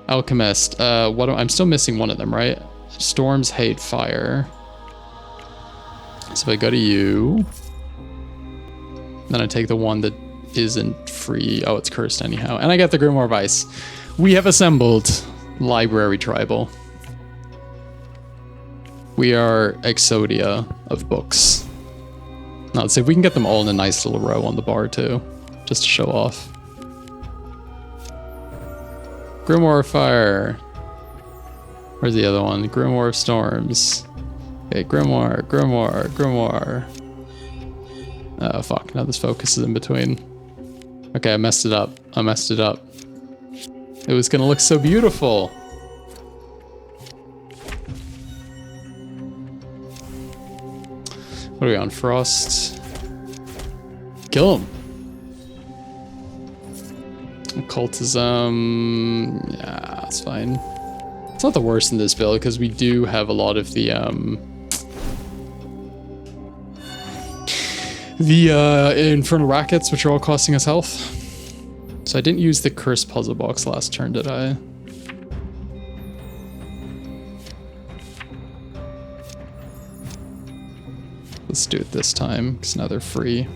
Alchemist. I'm still missing one of them, right? Storms hate fire. So if I go to you, then I take the one that isn't free. Oh, it's cursed anyhow. And I get the Grimoire of Ice. We have assembled Library Tribal. We are Exodia of books. Now let's see if we can get them all in a nice little row on the bar too, just to show off. Grimoire of Fire. Where's the other one? Grimoire of Storms. Okay, Grimoire, Grimoire, Grimoire. Oh fuck, now this focus is in between. Okay, I messed it up. I messed it up. It was gonna look so beautiful. What are we on? Frost. Kill him. Occultism. Yeah, that's fine. It's not the worst in this build because we do have a lot of the infernal rackets, which are all costing us health. So I didn't use the cursed puzzle box last turn, did I? Let's do it this time, because now they're free.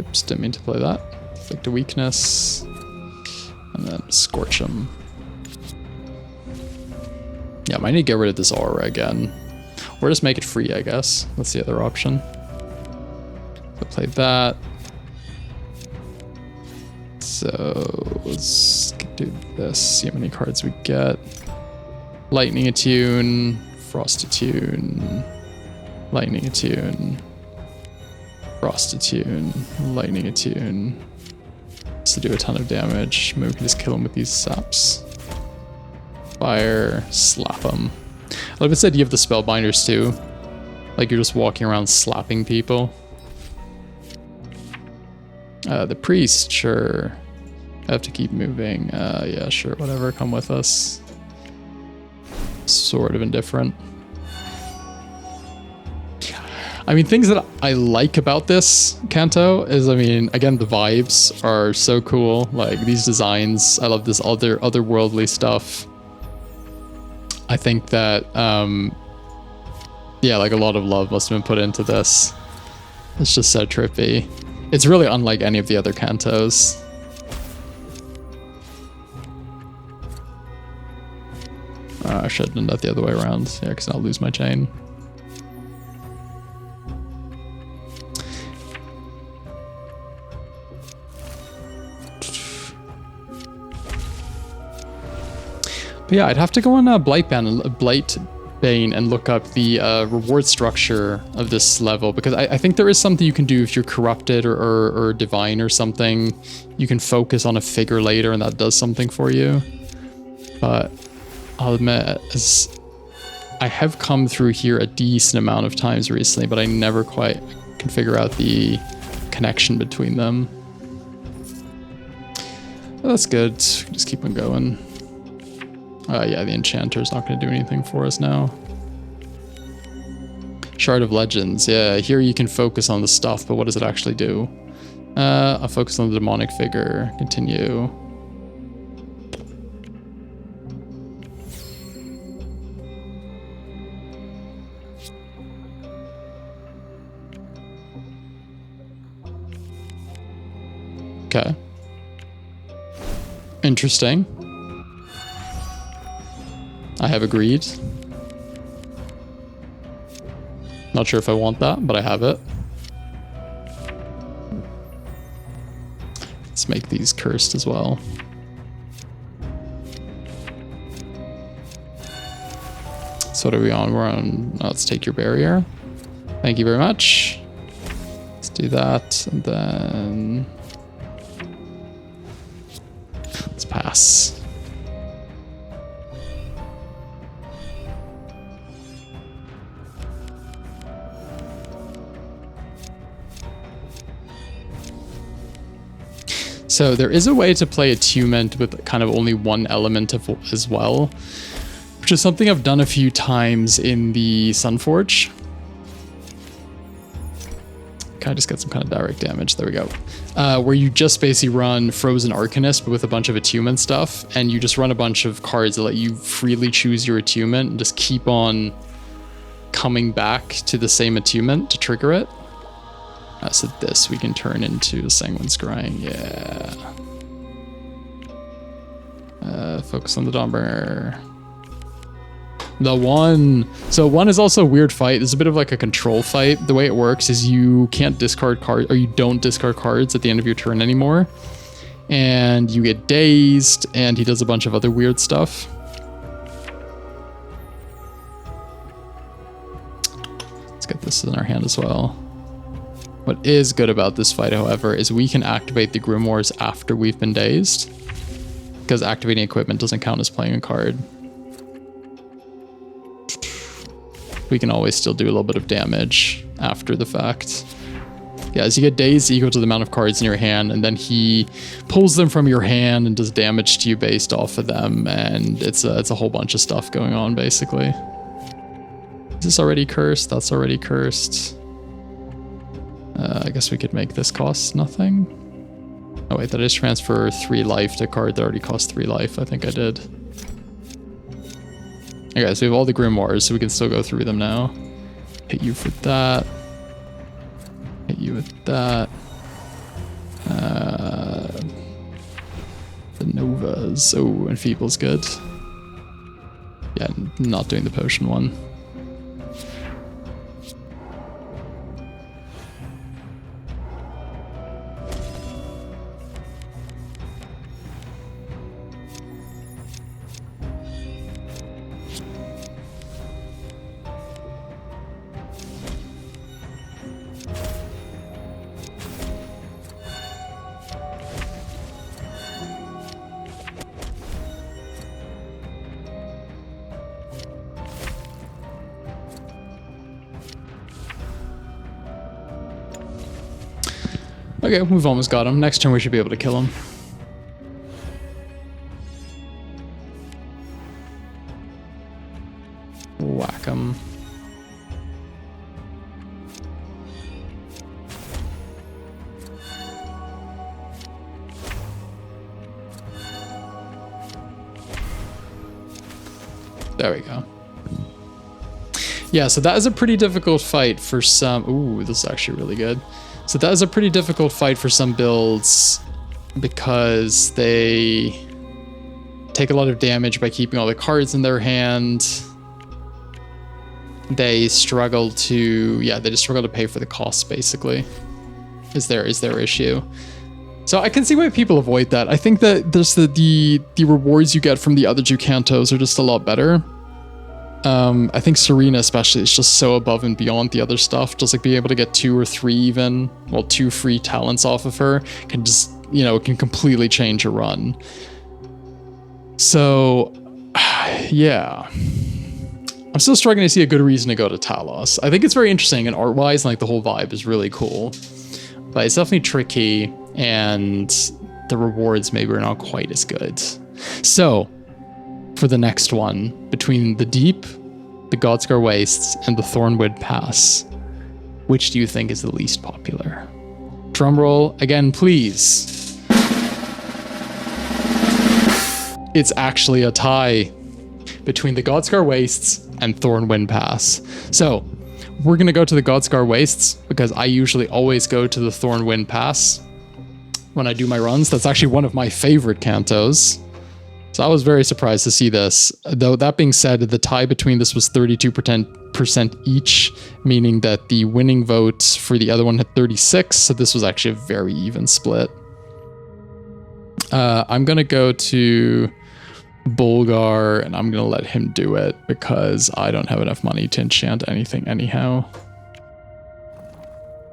Oops, didn't mean to play that. Inflict a weakness. And then scorch them. Yeah, I might need to get rid of this aura again. Or just make it free, I guess. That's the other option. So play that. So let's do this. See how many cards we get. Lightning Attune, Frost Attune, Lightning Attune, Frost Attune, Lightning Attune. To do a ton of damage. Maybe we can just kill him with these saps. Fire, slap him. Like I said, you have the Spellbinders too. Like you're just walking around slapping people. The priest, sure. I have to keep moving. Yeah, sure, whatever. Come with us. Sort of indifferent. I mean, things that I like about this Canto is, I mean, again, the vibes are so cool. Like these designs, I love this otherworldly stuff. I think that, yeah, like a lot of love must have been put into this. It's just so trippy. It's really unlike any of the other Cantos. I should have done that the other way around. Yeah, because I'll lose my chain. But yeah, I'd have to go on Blightbane and look up the reward structure of this level, because I think there is something you can do if you're corrupted or divine or something. You can focus on a figure later and that does something for you. But I'll admit, as I have come through here a decent amount of times recently, but I never quite can figure out the connection between them. But that's good. Just keep on going. Yeah, the Enchanter's not going to do anything for us now. Shard of Legends. Yeah, here you can focus on the stuff, but what does it actually do? I'll focus on the demonic figure. Continue. Okay. Interesting. I have agreed. Not sure if I want that, but I have it. Let's make these cursed as well. So what are we on? We're on, let's take your barrier. Thank you very much. Let's do that, and then let's pass. So there is a way to play attunement with kind of only one element of as well, which is something I've done a few times in the Sunforge. Can I just get some kind of direct damage? There we go. Where you just basically run Frozen Arcanist, but with a bunch of attunement stuff, and you just run a bunch of cards that let you freely choose your attunement and just keep on coming back to the same attunement to trigger it. So this we can turn into Sanguine Scrying, yeah. Focus on the Dawnbringer. The one. So one is also a weird fight. It's a bit of like a control fight. The way it works is you can't discard cards, or you don't discard cards at the end of your turn anymore. And you get dazed, and he does a bunch of other weird stuff. Let's get this in our hand as well. What is good about this fight, however, is we can activate the Grimoires after we've been dazed, because activating equipment doesn't count as playing a card. We can always still do a little bit of damage after the fact. Yeah, as you get dazed, equal to the amount of cards in your hand, and then he pulls them from your hand and does damage to you based off of them, and it's a whole bunch of stuff going on, basically. Is this already cursed? That's already cursed. I guess we could make this cost nothing. Oh wait, that is transfer 3 life to a card that already cost 3 life. I think I did. Okay, so we have all the Grimoires, so we can still go through them now. Hit you for that. you with that. The Novas. Oh, Enfeeble's good. Yeah, not doing the potion one. Okay, we've almost got him. Next turn we should be able to kill him. Whack him. There we go. Yeah, so that is a pretty difficult fight for some... Ooh, this is actually really good. So that is a pretty difficult fight for some builds because they take a lot of damage by keeping all the cards in their hand. They struggle to... Yeah, they just struggle to pay for the costs, basically, is their issue. So I can see why people avoid that. I think that there's the rewards you get from the other two Cantos are just a lot better. I think Serena especially is just so above and beyond the other stuff. Just like being able to get 2 or 3 even, well, 2 free talents off of her can just, you know, it can completely change a run. So, yeah. I'm still struggling to see a good reason to go to Talos. I think it's very interesting and art-wise, and like the whole vibe is really cool. But it's definitely tricky, and the rewards maybe are not quite as good. So, for the next one, between the Deep, the Godscar Wastes, and the Thornwood Pass, which do you think is the least popular? Drumroll again, please. It's actually a tie between the Godscar Wastes and Thornwind Pass. So, we're going to go to the Godscar Wastes because I usually always go to the Thornwind Pass when I do my runs. That's actually one of my favorite Cantos. So I was very surprised to see this. Though that being said, the tie between this was 32% each, meaning that the winning vote for the other one had 36. So this was actually a very even split. I'm going to go to Bulgar and I'm going to let him do it because I don't have enough money to enchant anything anyhow.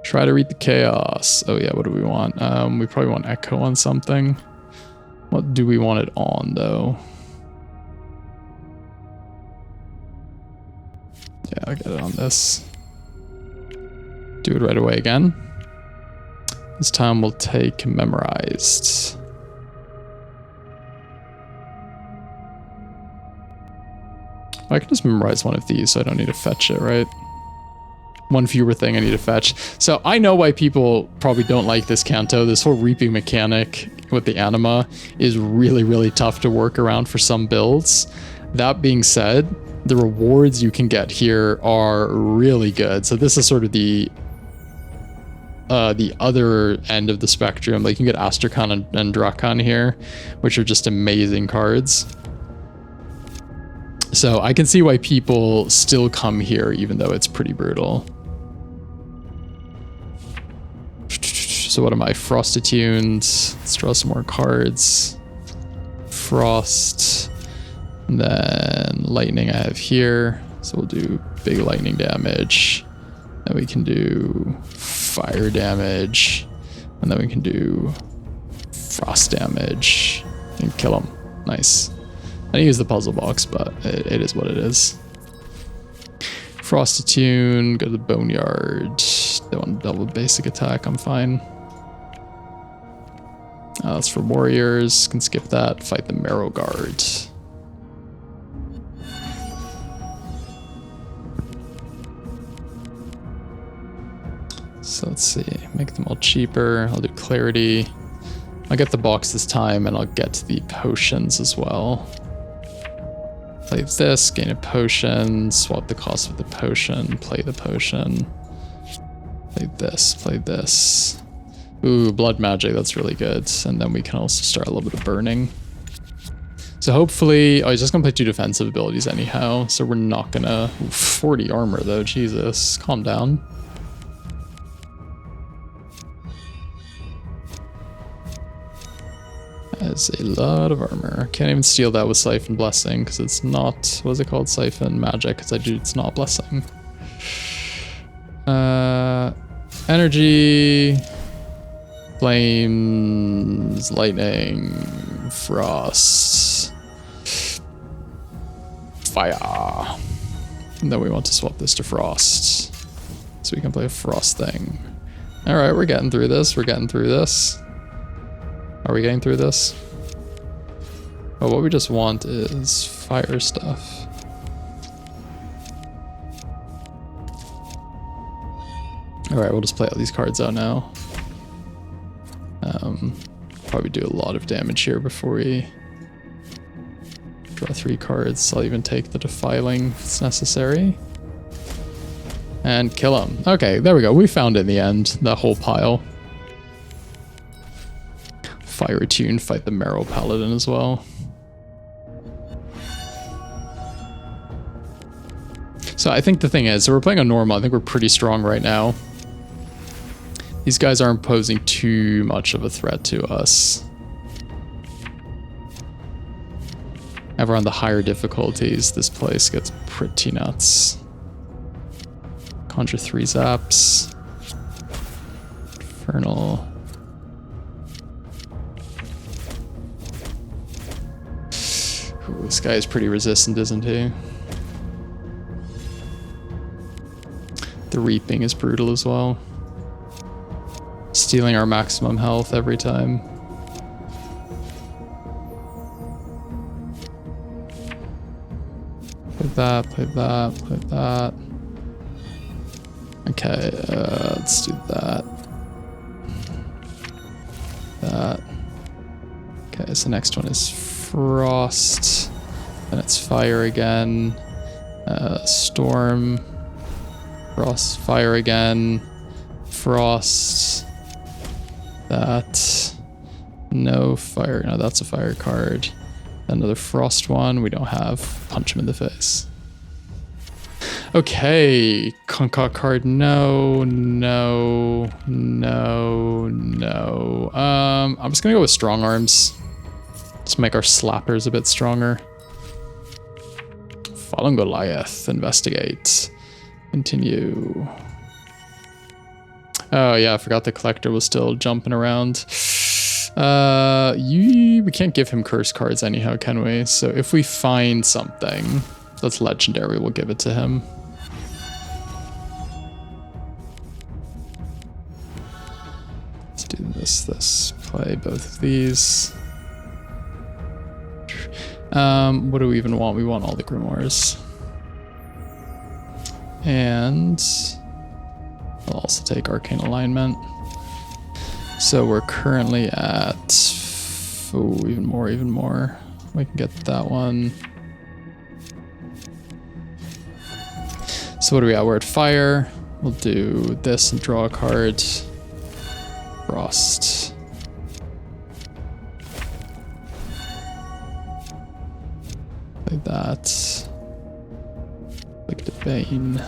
Try to read the chaos. Oh yeah, what do we want? We probably want Echo on something. What do we want it on, though? Yeah, I'll get it on this. Do it right away again. This time we'll take Memorized. I can just memorize one of these, so I don't need to fetch it, right? One fewer thing I need to fetch. So I know why people probably don't like this Canto. This whole reaping mechanic with the anima is really, really tough to work around for some builds. That being said, the rewards you can get here are really good. So this is sort of the other end of the spectrum. Like you can get Astrakan and Drakan here, which are just amazing cards. So I can see why people still come here, even though it's pretty brutal. So what am I? Frost attuned. Let's draw some more cards. Frost. And then lightning I have here. So we'll do big lightning damage. Then we can do fire damage. And then we can do frost damage. And kill him. Nice. I didn't use the puzzle box, but it is what it is. Frost attune. Go to the Boneyard. Don't want double basic attack. I'm fine. That's for warriors. Can skip that. Fight the Marrow Guard. So let's see. Make them all cheaper. I'll do clarity. I'll get the box this time, and I'll get the potions as well. Play this. Gain a potion. Swap the cost of the potion. Play the potion. Play this, play this. Ooh, blood magic, that's really good. And then we can also start a little bit of burning. So hopefully, oh, he's just gonna play 2 defensive abilities anyhow. So we're not gonna, ooh, 40 armor though, Jesus, calm down. That's a lot of armor. Can't even steal that with Siphon Blessing because it's not, what's it called? Siphon Magic, because it's not Blessing. Energy, Flames, Lightning, Frost, Fire. And then we want to swap this to Frost so we can play a Frost thing. All right, we're getting through this. We're getting through this. Are we getting through this? Oh, what we just want is fire stuff. Alright, we'll just play all these cards out now. Probably do a lot of damage here before we draw 3 cards. I'll even take the Defiling if it's necessary. And kill him. Okay, there we go. We found it in the end, that whole pile. Fire Attune, fight the Marrow Paladin as well. So I think the thing is, so we're playing on normal. I think we're pretty strong right now. These guys aren't posing too much of a threat to us. Ever on the higher difficulties, this place gets pretty nuts. Conjure 3 zaps. Infernal. Ooh, this guy is pretty resistant, isn't he? The Reaping is brutal as well. Stealing our maximum health every time. Play that, play that, play that. Okay, let's do that. That. Okay, so next one is Frost. Then it's Fire again. Storm. Frost, Fire again. Frost. That. No Fire. No, that's a Fire card. Another Frost one. We don't have. Punch him in the face. Okay. Concoct card. No. No. No. No. I'm just gonna go with Strong Arms. Just make our slappers a bit stronger. Fallen Goliath. Investigate. Continue. Oh yeah, I forgot the collector was still jumping around. We can't give him curse cards anyhow, can we? So if we find something that's legendary, we'll give it to him. Let's do this. Play both of these. What do we even want? We want all the grimoires. And I'll also take Arcane Alignment. So we're currently at, oh, even more. We can get that one. So what are we at? We're at Fire. We'll do this and draw a card. Frost. Like that. Like the Bane.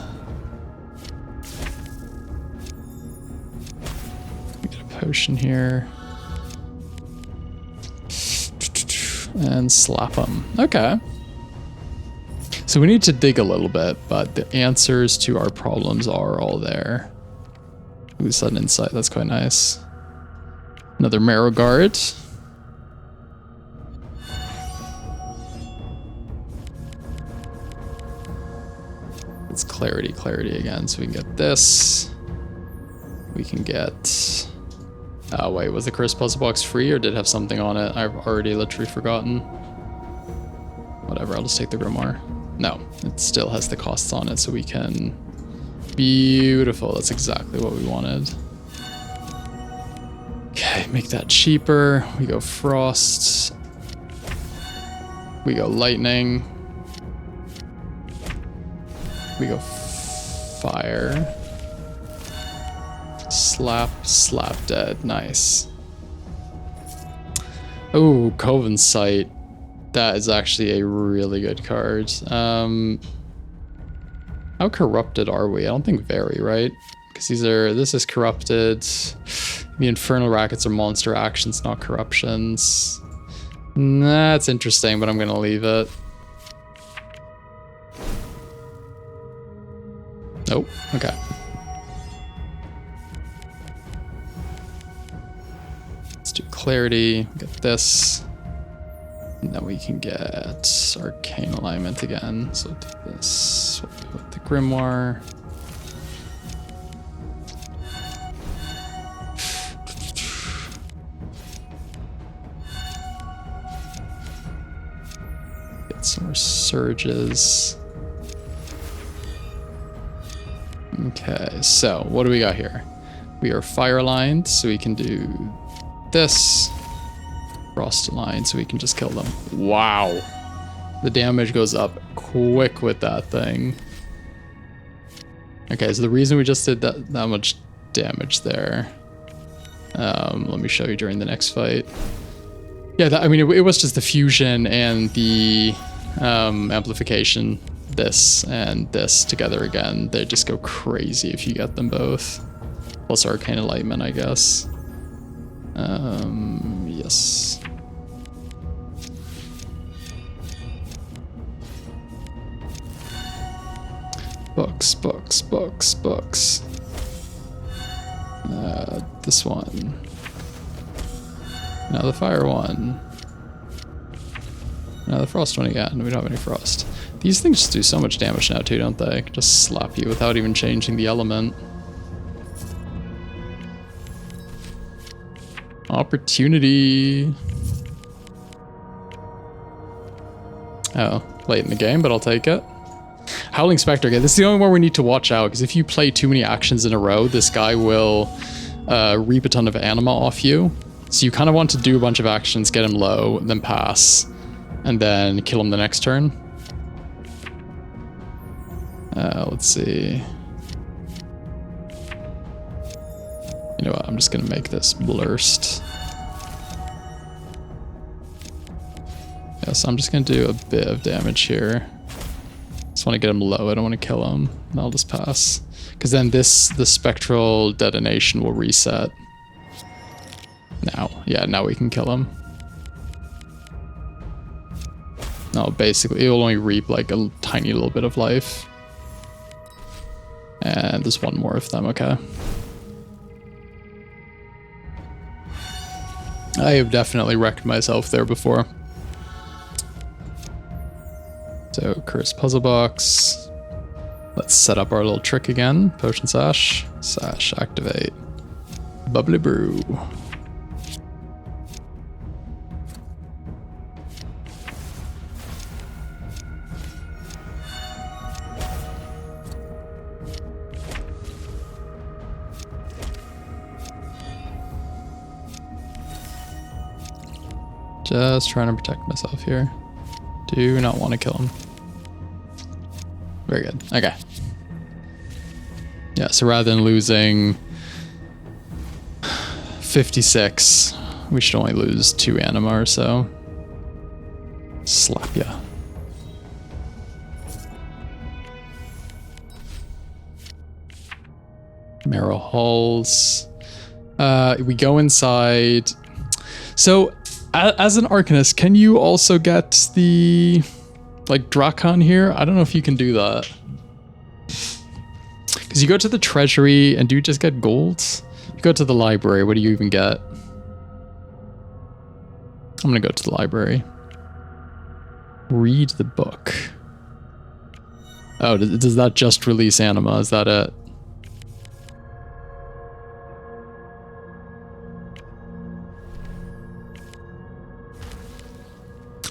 Potion here. And slap them. Okay. So we need to dig a little bit, but the answers to our problems are all there. Ooh, sudden insight. That's quite nice. Another Marrow Guard. It's clarity again. So we can get this. We can get... Oh wait, was the Curse Puzzle Box free or did it have something on it? I've already literally forgotten. Whatever, I'll just take the Grimoire. No, it still has the costs on it, so we can... Beautiful, that's exactly what we wanted. Okay, make that cheaper. We go Frost. We go Lightning. We go Fire. slap dead. Nice. Oh, Coven Sight. That is actually a really good card. How corrupted are we? I don't think very, right? Because this is corrupted. The Infernal Rackets are monster actions, not corruptions. That's interesting, but I'm gonna leave it. Nope. Okay. Let's do Clarity. Get this. And then we can get Arcane Alignment again. So do this with the Grimoire. Get some more Surges. Okay, so what do we got here? We are Fire Aligned, so we can do this. Frost Aligned, so we can just kill them. Wow. The damage goes up quick with that thing. Okay, so the reason we just did that much damage there. Let me show you during the next fight. Yeah, I mean, it was just the fusion and the amplification. This and this together again. They just go crazy if you get them both. Plus Arcane Enlightenment, I guess. Yes. Books. This one. Now the fire one. Now the frost one again. We don't have any frost. These things just do so much damage now too, don't they? Just slap you without even changing the element. Opportunity. Oh, late in the game, but I'll take it. Howling Spectre. Okay, this is the only one we need to watch out, because if you play too many actions in a row, this guy will reap a ton of anima off you. So you kind of want to do a bunch of actions, get him low, then pass, and then kill him the next turn. Let's see. You know what? I'm just gonna make this blurst. Yeah, so I'm just gonna do a bit of damage here. Just want to get him low. I don't want to kill him. I'll just pass, because then the spectral detonation will reset. Now, yeah, now we can kill him. No, basically, it will only reap like a tiny little bit of life. And there's one more of them, okay. I have definitely wrecked myself there before. So, Curse Puzzle Box. Let's set up our little trick again. Potion Sash. Sash, activate. Bubbly Brew. Just trying to protect myself here. Do not want to kill him. Very good. Okay. Yeah, so rather than losing 56, we should only lose 2 anima or so. Slap ya. Marrow Halls. We go inside. So, as an Arcanist, can you also get the, like, Drakon here? I don't know if you can do that. Because you go to the treasury, and do you just get gold? You go to the library, what do you even get? I'm gonna go to the library. Read the book. Oh, does that just release anima? Is that it?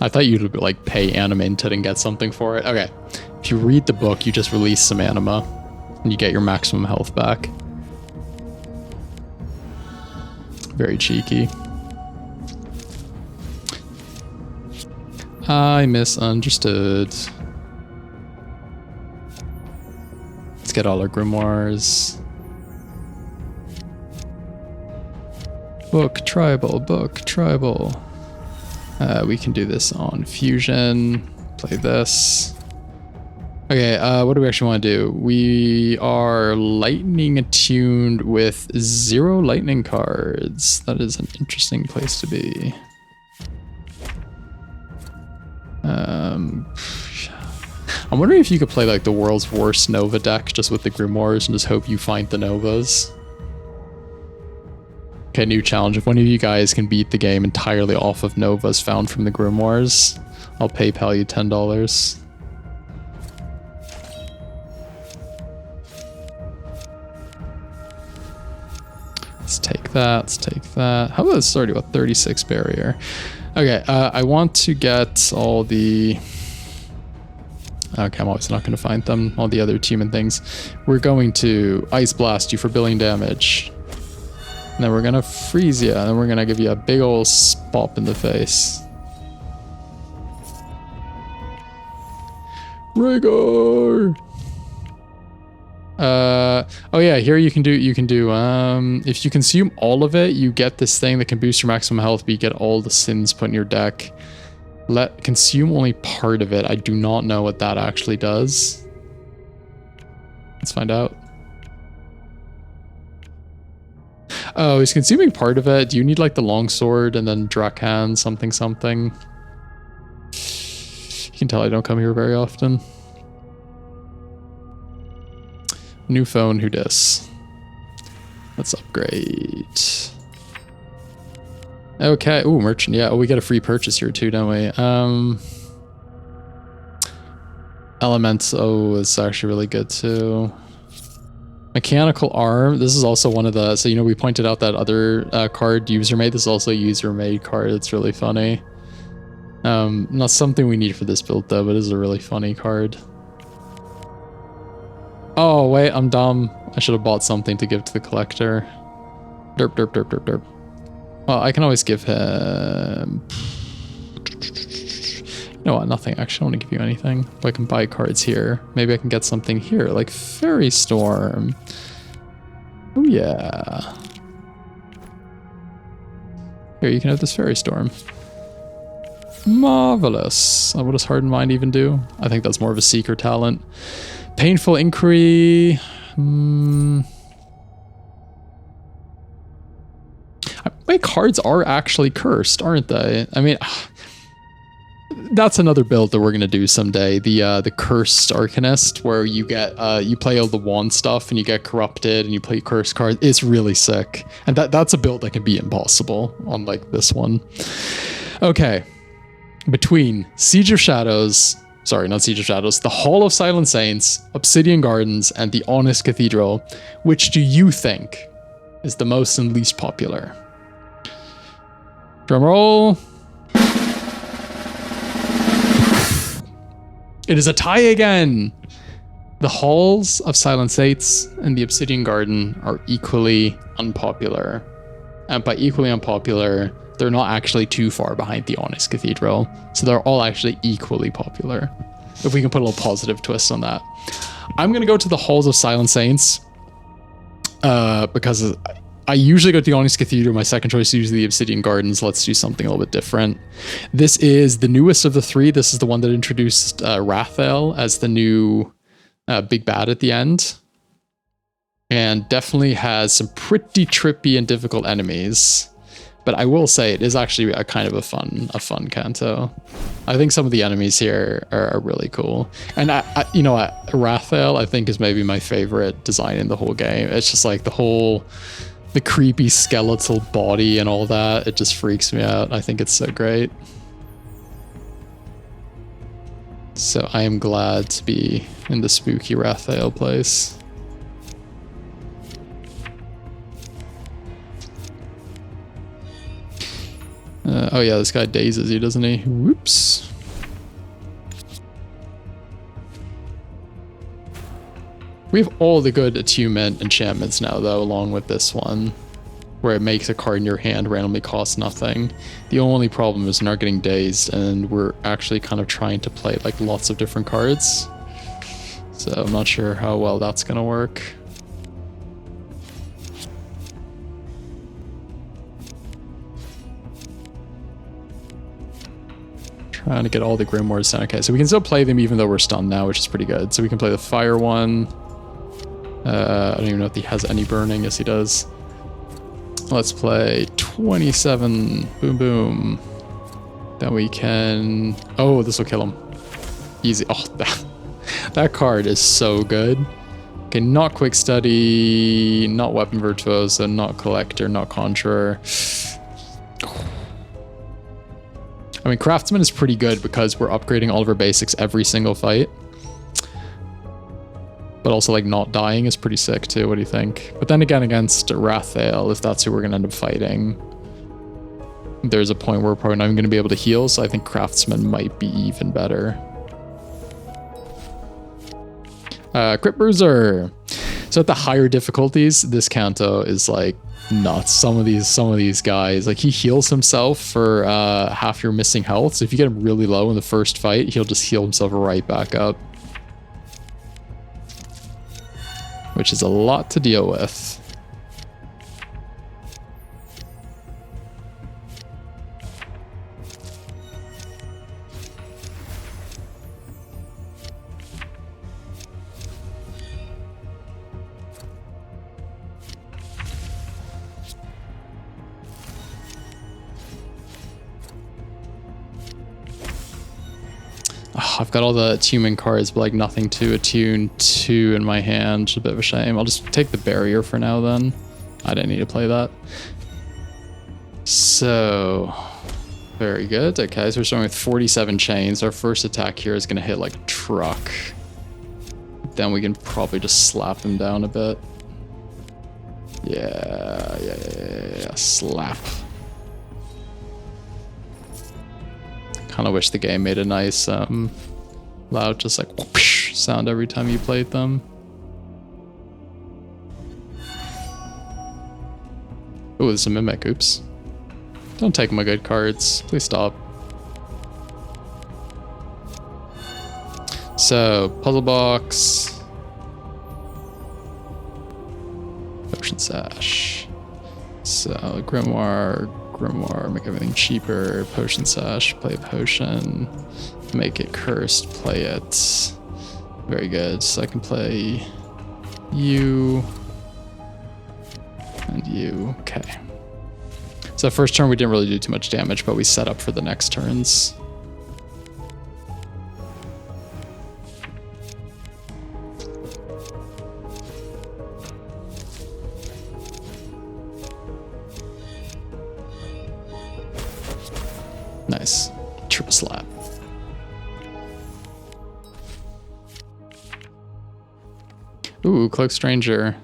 I thought you'd like pay anima into it and get something for it. Okay. If you read the book, you just release some anima and you get your maximum health back. Very cheeky. I misunderstood. Let's get all our grimoires. Book tribal, book tribal. We can do this on fusion. Play this. Okay, what do we actually want to do? We are lightning attuned with 0 lightning cards. That is an interesting place to be. I'm wondering if you could play like the world's worst Nova deck just with the Grimoires and just hope you find the Novas. Okay, new challenge. If one of you guys can beat the game entirely off of Novas found from the Grimoires, I'll PayPal you $10. Let's take that, let's take that. How about this already about 36 barrier? Okay, I want to get all the... Okay, I'm always not going to find them. All the other human things. We're going to Ice Blast you for billion damage. And then we're going to freeze you. And then we're going to give you a big ol' spop in the face. Rigor! Oh yeah, here you can do, if you consume all of it, you get this thing that can boost your maximum health, but you get all the sins put in your deck. Consume only part of it. I do not know what that actually does. Let's find out. Oh, he's consuming part of it. Do you need like the longsword and then Drakan something something? You can tell I don't come here very often. New phone, who dis? Let's upgrade. Okay, ooh, merchant, yeah, oh, we get a free purchase here too, don't we? Elements, oh, it's actually really good too. Mechanical arm, this is also one of the, so you know we pointed out that other card, user made, this is also a user made card, it's really funny. Not something we need for this build though, but it is a really funny card. Oh, wait, I'm dumb. I should have bought something to give to the collector. Derp, derp, derp, derp, derp. Well, I can always give him... You know what, nothing. Actually, I don't want to give you anything. But I can buy cards here. Maybe I can get something here, like Fairy Storm. Oh, yeah. Here, you can have this Fairy Storm. Marvelous. What does Hardened Mind even do? I think that's more of a Seeker talent. Painful Inquiry. My cards are actually cursed, aren't they? I mean, that's another build that we're gonna do someday. The Cursed Arcanist, where you get you play all the wand stuff and you get corrupted and you play cursed cards. It's really sick, and that's a build that can be impossible on like this one. Okay, between Siege of Shadows. Sorry, not Siege of Shadows. The Hall of Silent Saints, Obsidian Gardens, and the Honest Cathedral. Which do you think is the most and least popular? Drum roll. It is a tie again. The Halls of Silent Saints and the Obsidian Garden are equally unpopular. And by equally unpopular, they're not actually too far behind the Honest Cathedral. So they're all actually equally popular. If we can put a little positive twist on that. I'm going to go to the Halls of Silent Saints. Because I usually go to the Honest Cathedral. My second choice is usually the Obsidian Gardens. Let's do something a little bit different. This is the newest of the three. This is the one that introduced Rathael as the new big bad at the end. And definitely has some pretty trippy and difficult enemies. But I will say it is actually a kind of a fun Canto. I think some of the enemies here are really cool. And I you know what, Rathael I think is maybe my favorite design in the whole game. It's just like the creepy skeletal body and all that. It just freaks me out. I think it's so great. So I am glad to be in the spooky Rathael place. Oh yeah, this guy dazes you, doesn't he? Whoops. We have all the good attunement enchantments now, though, along with this one, where it makes a card in your hand randomly cost nothing. The only problem is we're not getting dazed, and we're actually kind of trying to play like lots of different cards. So I'm not sure how well that's gonna work. Trying to get all the grimoires down. Okay, so we can still play them even though we're stunned now, which is pretty good. So we can play the fire one. I don't even know if he has any burning. Yes, he does. Let's play 27. Boom, boom. Then we can... Oh, this will kill him. Easy. Oh, that card is so good. Okay, not Quick Study, not Weapon Virtuoso, not Collector, not Conjurer. I mean, Craftsman is pretty good because we're upgrading all of our basics every single fight. But also, like, not dying is pretty sick, too. What do you think? But then again, against Rathael, if that's who we're going to end up fighting, there's a point where we're probably not even going to be able to heal, so I think Craftsman might be even better. Crit Bruiser. So at the higher difficulties, this Canto is, like, nuts. Some of these guys, like, he heals himself for half your missing health, so if you get him really low in the first fight, he'll just heal himself right back up. Which is a lot to deal with. I've got all the attunement cards, but like nothing to attune to in my hand. It's a bit of a shame. I'll just take the barrier for now then. I didn't need to play that. So, very good. Okay, so we're starting with 47 chains. Our first attack here is going to hit like a truck. Then we can probably just slap him down a bit. Yeah. Slap. Kind of wish the game made a nice loud just like whoosh sound every time you played them. Oh, there's a Mimic. Oops. Don't take my good cards. Please stop. So, Puzzle Box. Potion Sash. So, Grimoire, make everything cheaper. Potion Sash, play a potion. Make it cursed, play it. Very good. So I can play you and you. Okay. So first turn we didn't really do too much damage, but we set up for the next turns. Nice. Triple slap. Ooh, Cloak Stranger.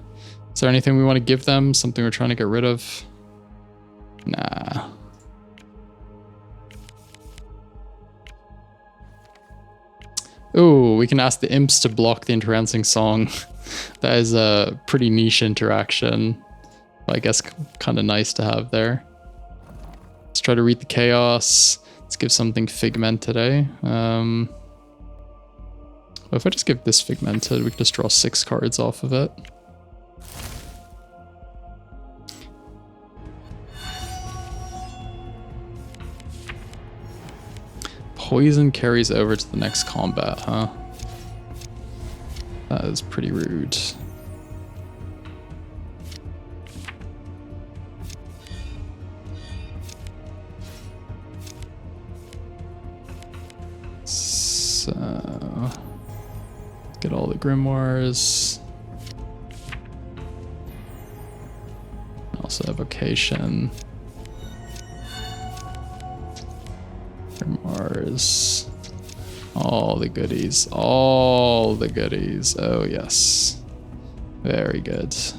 Is there anything we want to give them? Something we're trying to get rid of? Nah. Ooh, we can ask the imps to block the entrancing song. That is a pretty niche interaction. I guess kind of nice to have there. Let's try to read the chaos. Let's give something figmented, eh? If I just give this figmented, we can just draw 6 cards off of it. Poison carries over to the next combat, huh? That is pretty rude. So... get all the grimoires. Also evocation. Grimoires. All the goodies. All the goodies. Oh yes. Very good. So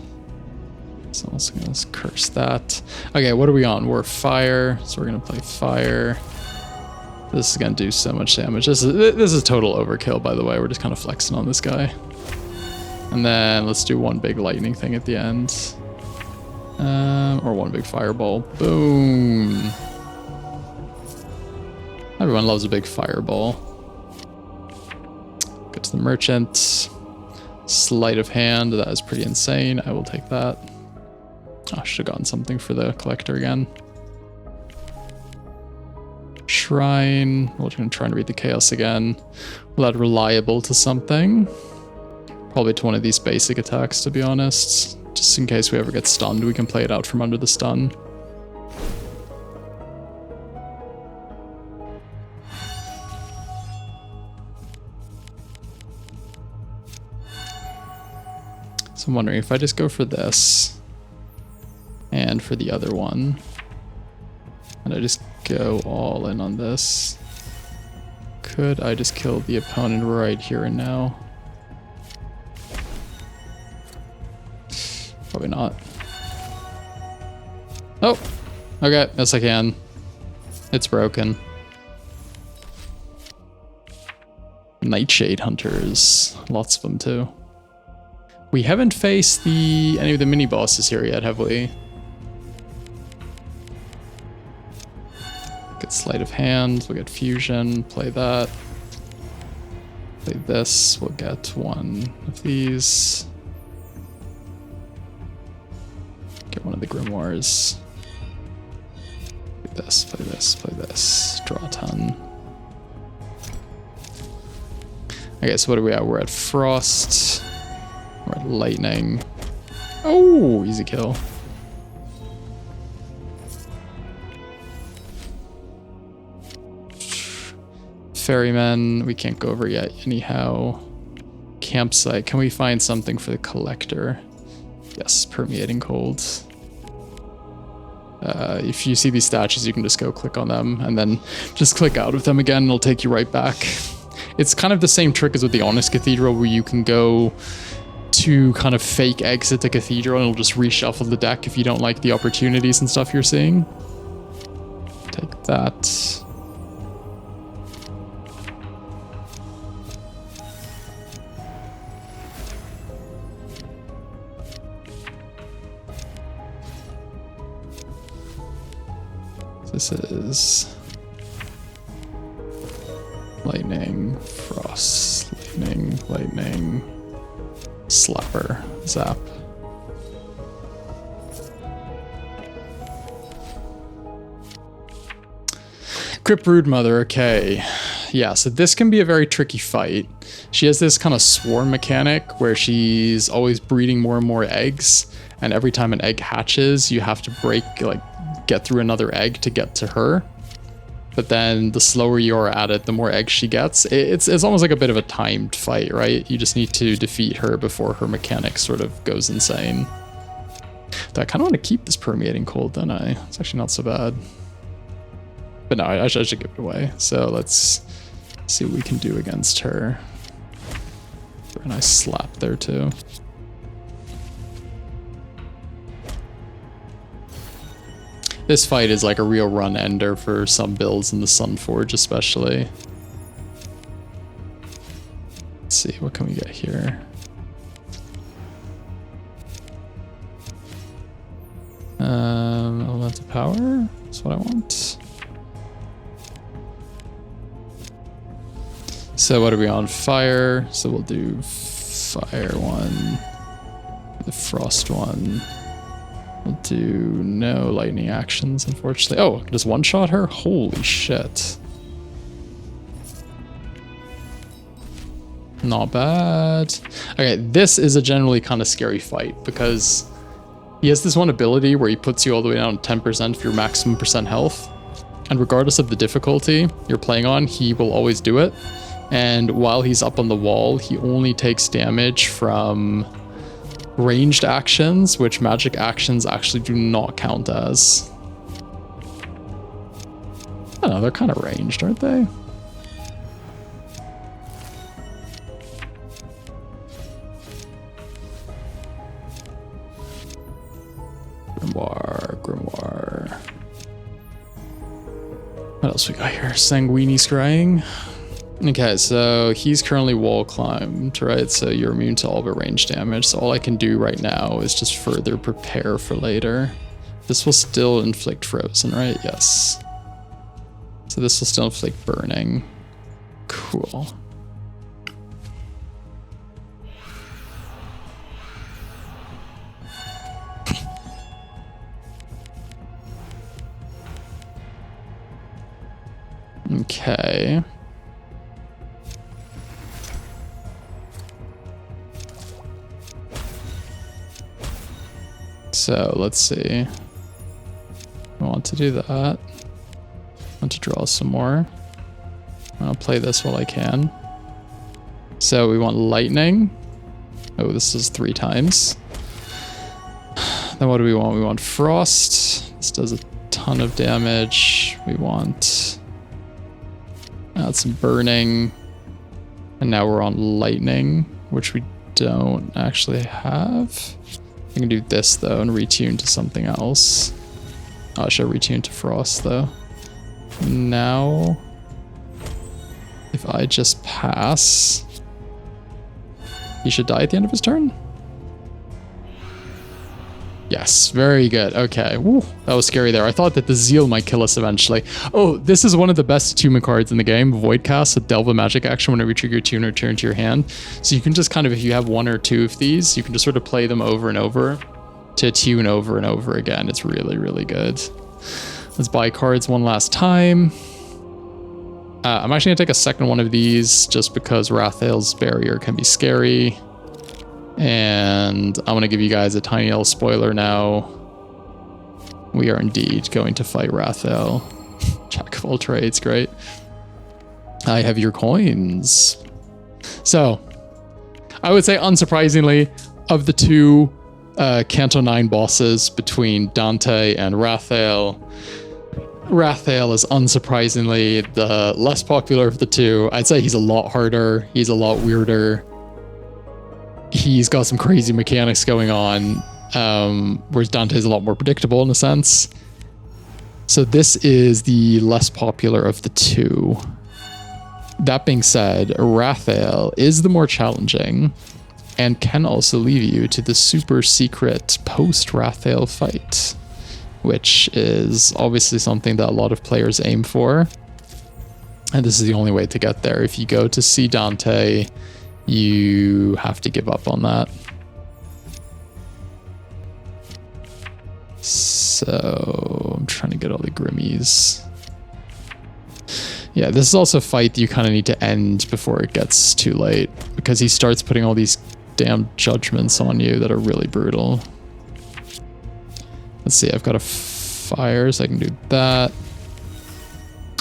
I'm also gonna curse that. Okay, what are we on? We're fire, so we're gonna play fire. This is gonna do so much damage. This is total overkill, by the way. We're just kind of flexing on this guy. And then let's do one big lightning thing at the end. Or one big fireball. Boom. Everyone loves a big fireball. Go to the merchant. Sleight of hand. That is pretty insane. I will take that. Oh, I should have gotten something for the collector again. Shrine. We're going to try and read the Chaos again. We'll add Reliable to something. Probably to one of these basic attacks, to be honest. Just in case we ever get stunned, we can play it out from under the stun. So I'm wondering if I just go for this and for the other one, and I just go all in on this. Could I just kill the opponent right here and now? Probably not. Oh, okay, yes I can. It's broken. Nightshade Hunters, lots of them too. We haven't faced any of the mini bosses here yet, have we? Get Sleight of Hand, we'll get Fusion, play that. Play this, we'll get one of these. Get one of the Grimoires. Play this, play this, play this. Draw a ton. Okay, so what are we at? We're at Frost. We're at Lightning. Oh, easy kill. Ferryman, we can't go over yet anyhow. Campsite, can we find something for the Collector? Yes, Permeating Cold. If you see these statues, you can just go click on them and then just click out of them again, and it'll take you right back. It's kind of the same trick as with the Honest Cathedral, where you can go to kind of fake exit the Cathedral and it'll just reshuffle the deck if you don't like the opportunities and stuff you're seeing. Take that. This is Lightning, Frost, Lightning, Lightning, Slapper, Zap. Crypt Broodmother, okay. Yeah, so this can be a very tricky fight. She has this kind of swarm mechanic where she's always breeding more and more eggs, and every time an egg hatches, you have to get through another egg to get to her. But then the slower you are at it, the more eggs she gets. It's almost like a bit of a timed fight, right? You just need to defeat her before her mechanic sort of goes insane. Though I kind of want to keep this Permeating Cold, don't I? It's actually not so bad. But no, I should give it away. So let's see what we can do against her. Very nice slap there too. This fight is like a real run ender for some builds in the Sunforge especially. Let's see, what can we get here? Elemental Power, that's what I want. So what are we on? Fire, so we'll do Fire one, the Frost one. We'll do no lightning actions, unfortunately. Oh, just one-shot her? Holy shit. Not bad. Okay, this is a generally kind of scary fight because he has this one ability where he puts you all the way down to 10% of your maximum percent health. And regardless of the difficulty you're playing on, he will always do it. And while he's up on the wall, he only takes damage from ranged actions, which magic actions actually do not count as. I don't know, they're kind of ranged, aren't they? Grimoire. What else we got here? Sanguini Scrying. Okay, so he's currently wall climbed, right? So you're immune to all but range damage. So all I can do right now is just further prepare for later. This will still inflict frozen, right? Yes. So this will still inflict burning. Cool. Okay. So let's see. I want to do that. I want to draw some more. I'll play this while I can. So we want lightning. Oh, this is 3 times. Then what do we want? We want frost. This does a ton of damage. We want some burning. And now we're on lightning, which we don't actually have. I can do this though and retune to something else. Oh, I should retune to frost though. Now, if I just pass, he should die at the end of his turn. Yes, very good. Okay, woo, that was scary there. I thought that the Zeal might kill us eventually. Oh, this is one of the best attunement cards in the game, Voidcast, a Delve a magic action whenever you trigger your tune or turn to your hand. So you can just kind of, if you have 1 or 2 of these, you can just sort of play them over and over to attune over and over again. It's really, really good. Let's buy cards one last time. I'm actually gonna take a second one of these just because Rathael's barrier can be scary. And I'm going to give you guys a tiny little spoiler now. We are indeed going to fight Rathael. Jack of all trades, great. I have your coins. So, I would say unsurprisingly, of the 2 Canto 9 bosses between Dante and Rathael, Rathael is unsurprisingly the less popular of the 2. I'd say he's a lot harder. He's a lot weirder. He's got some crazy mechanics going on, whereas Dante's a lot more predictable in a sense. So this is the less popular of the 2. That being said, Rathael is the more challenging and can also lead you to the super secret post-Rathael fight, which is obviously something that a lot of players aim for. And this is the only way to get there. If you go to see Dante, you have to give up on that. So I'm trying to get all the Grimmies. Yeah, this is also a fight that you kind of need to end before it gets too late, because he starts putting all these damn judgments on you that are really brutal. Let's see, I've got a fire, so I can do that.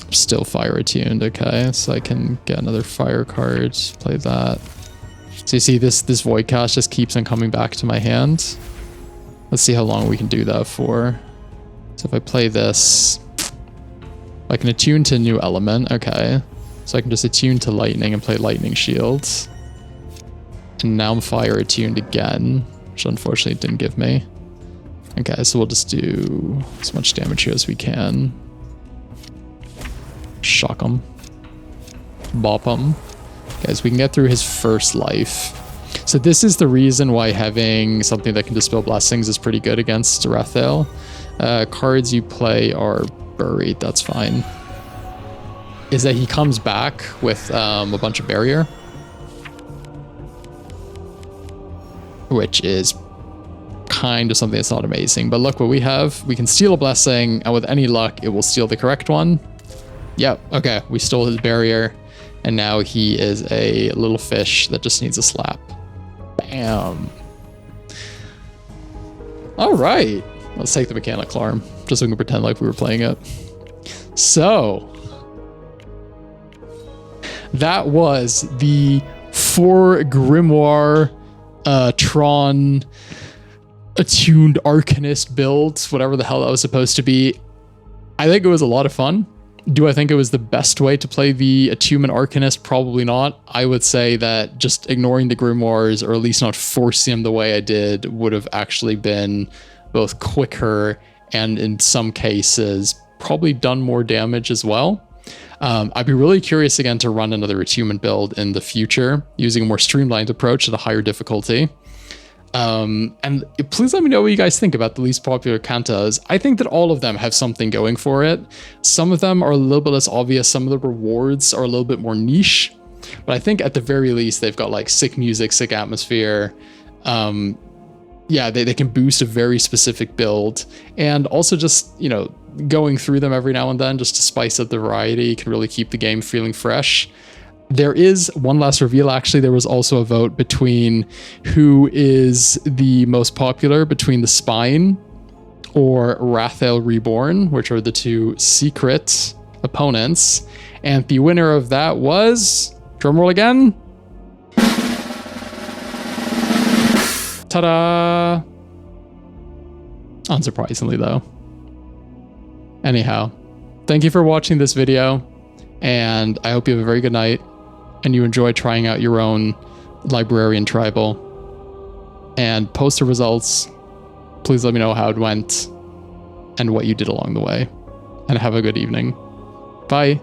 I'm still fire attuned, okay, so I can get another fire card, play that. So you see this Voidcast just keeps on coming back to my hand. Let's see how long we can do that for. So if I play this, I can attune to a new element, okay. So I can just attune to lightning and play lightning shields. And now I'm fire attuned again, which unfortunately it didn't give me. Okay, so we'll just do as much damage here as we can. Shock him. Bop him. Okay, so we can get through his first life. So this is the reason why having something that can dispel blessings is pretty good against Rathael. Cards you play are buried, that's fine. Is that he comes back with a bunch of barrier, which is kind of something that's not amazing. But look what we have. We can steal a blessing, and with any luck, it will steal the correct one. Yep, okay, we stole his barrier. And now he is a little fish that just needs a slap. Bam. All right. Let's take the mechanical arm, just so we can pretend like we were playing it. So, that was the 4 Grimoire Tron attuned Arcanist build, whatever the hell that was supposed to be. I think it was a lot of fun. Do I think it was the best way to play the Attunement Arcanist? Probably not. I would say that just ignoring the Grimoires, or at least not forcing them the way I did, would have actually been both quicker and in some cases probably done more damage as well. I'd be really curious again to run another Attunement build in the future using a more streamlined approach at a higher difficulty. And please let me know what you guys think about the least popular Cantos. I think that all of them have something going for it. Some of them are a little bit less obvious. Some of the rewards are a little bit more niche, but I think at the very least, they've got like sick music, sick atmosphere. Yeah, they can boost a very specific build, and also just, you know, going through them every now and then just to spice up the variety can really keep the game feeling fresh. There is one last reveal. Actually, there was also a vote between who is the most popular between the Spine or Rathael Reborn, which are the two secret opponents. And the winner of that was, drumroll again. Ta-da! Unsurprisingly, though. Anyhow, thank you for watching this video, and I hope you have a very good night, and you enjoy trying out your own Librarian Tribal. And post the results. Please let me know how it went and what you did along the way. And have a good evening. Bye.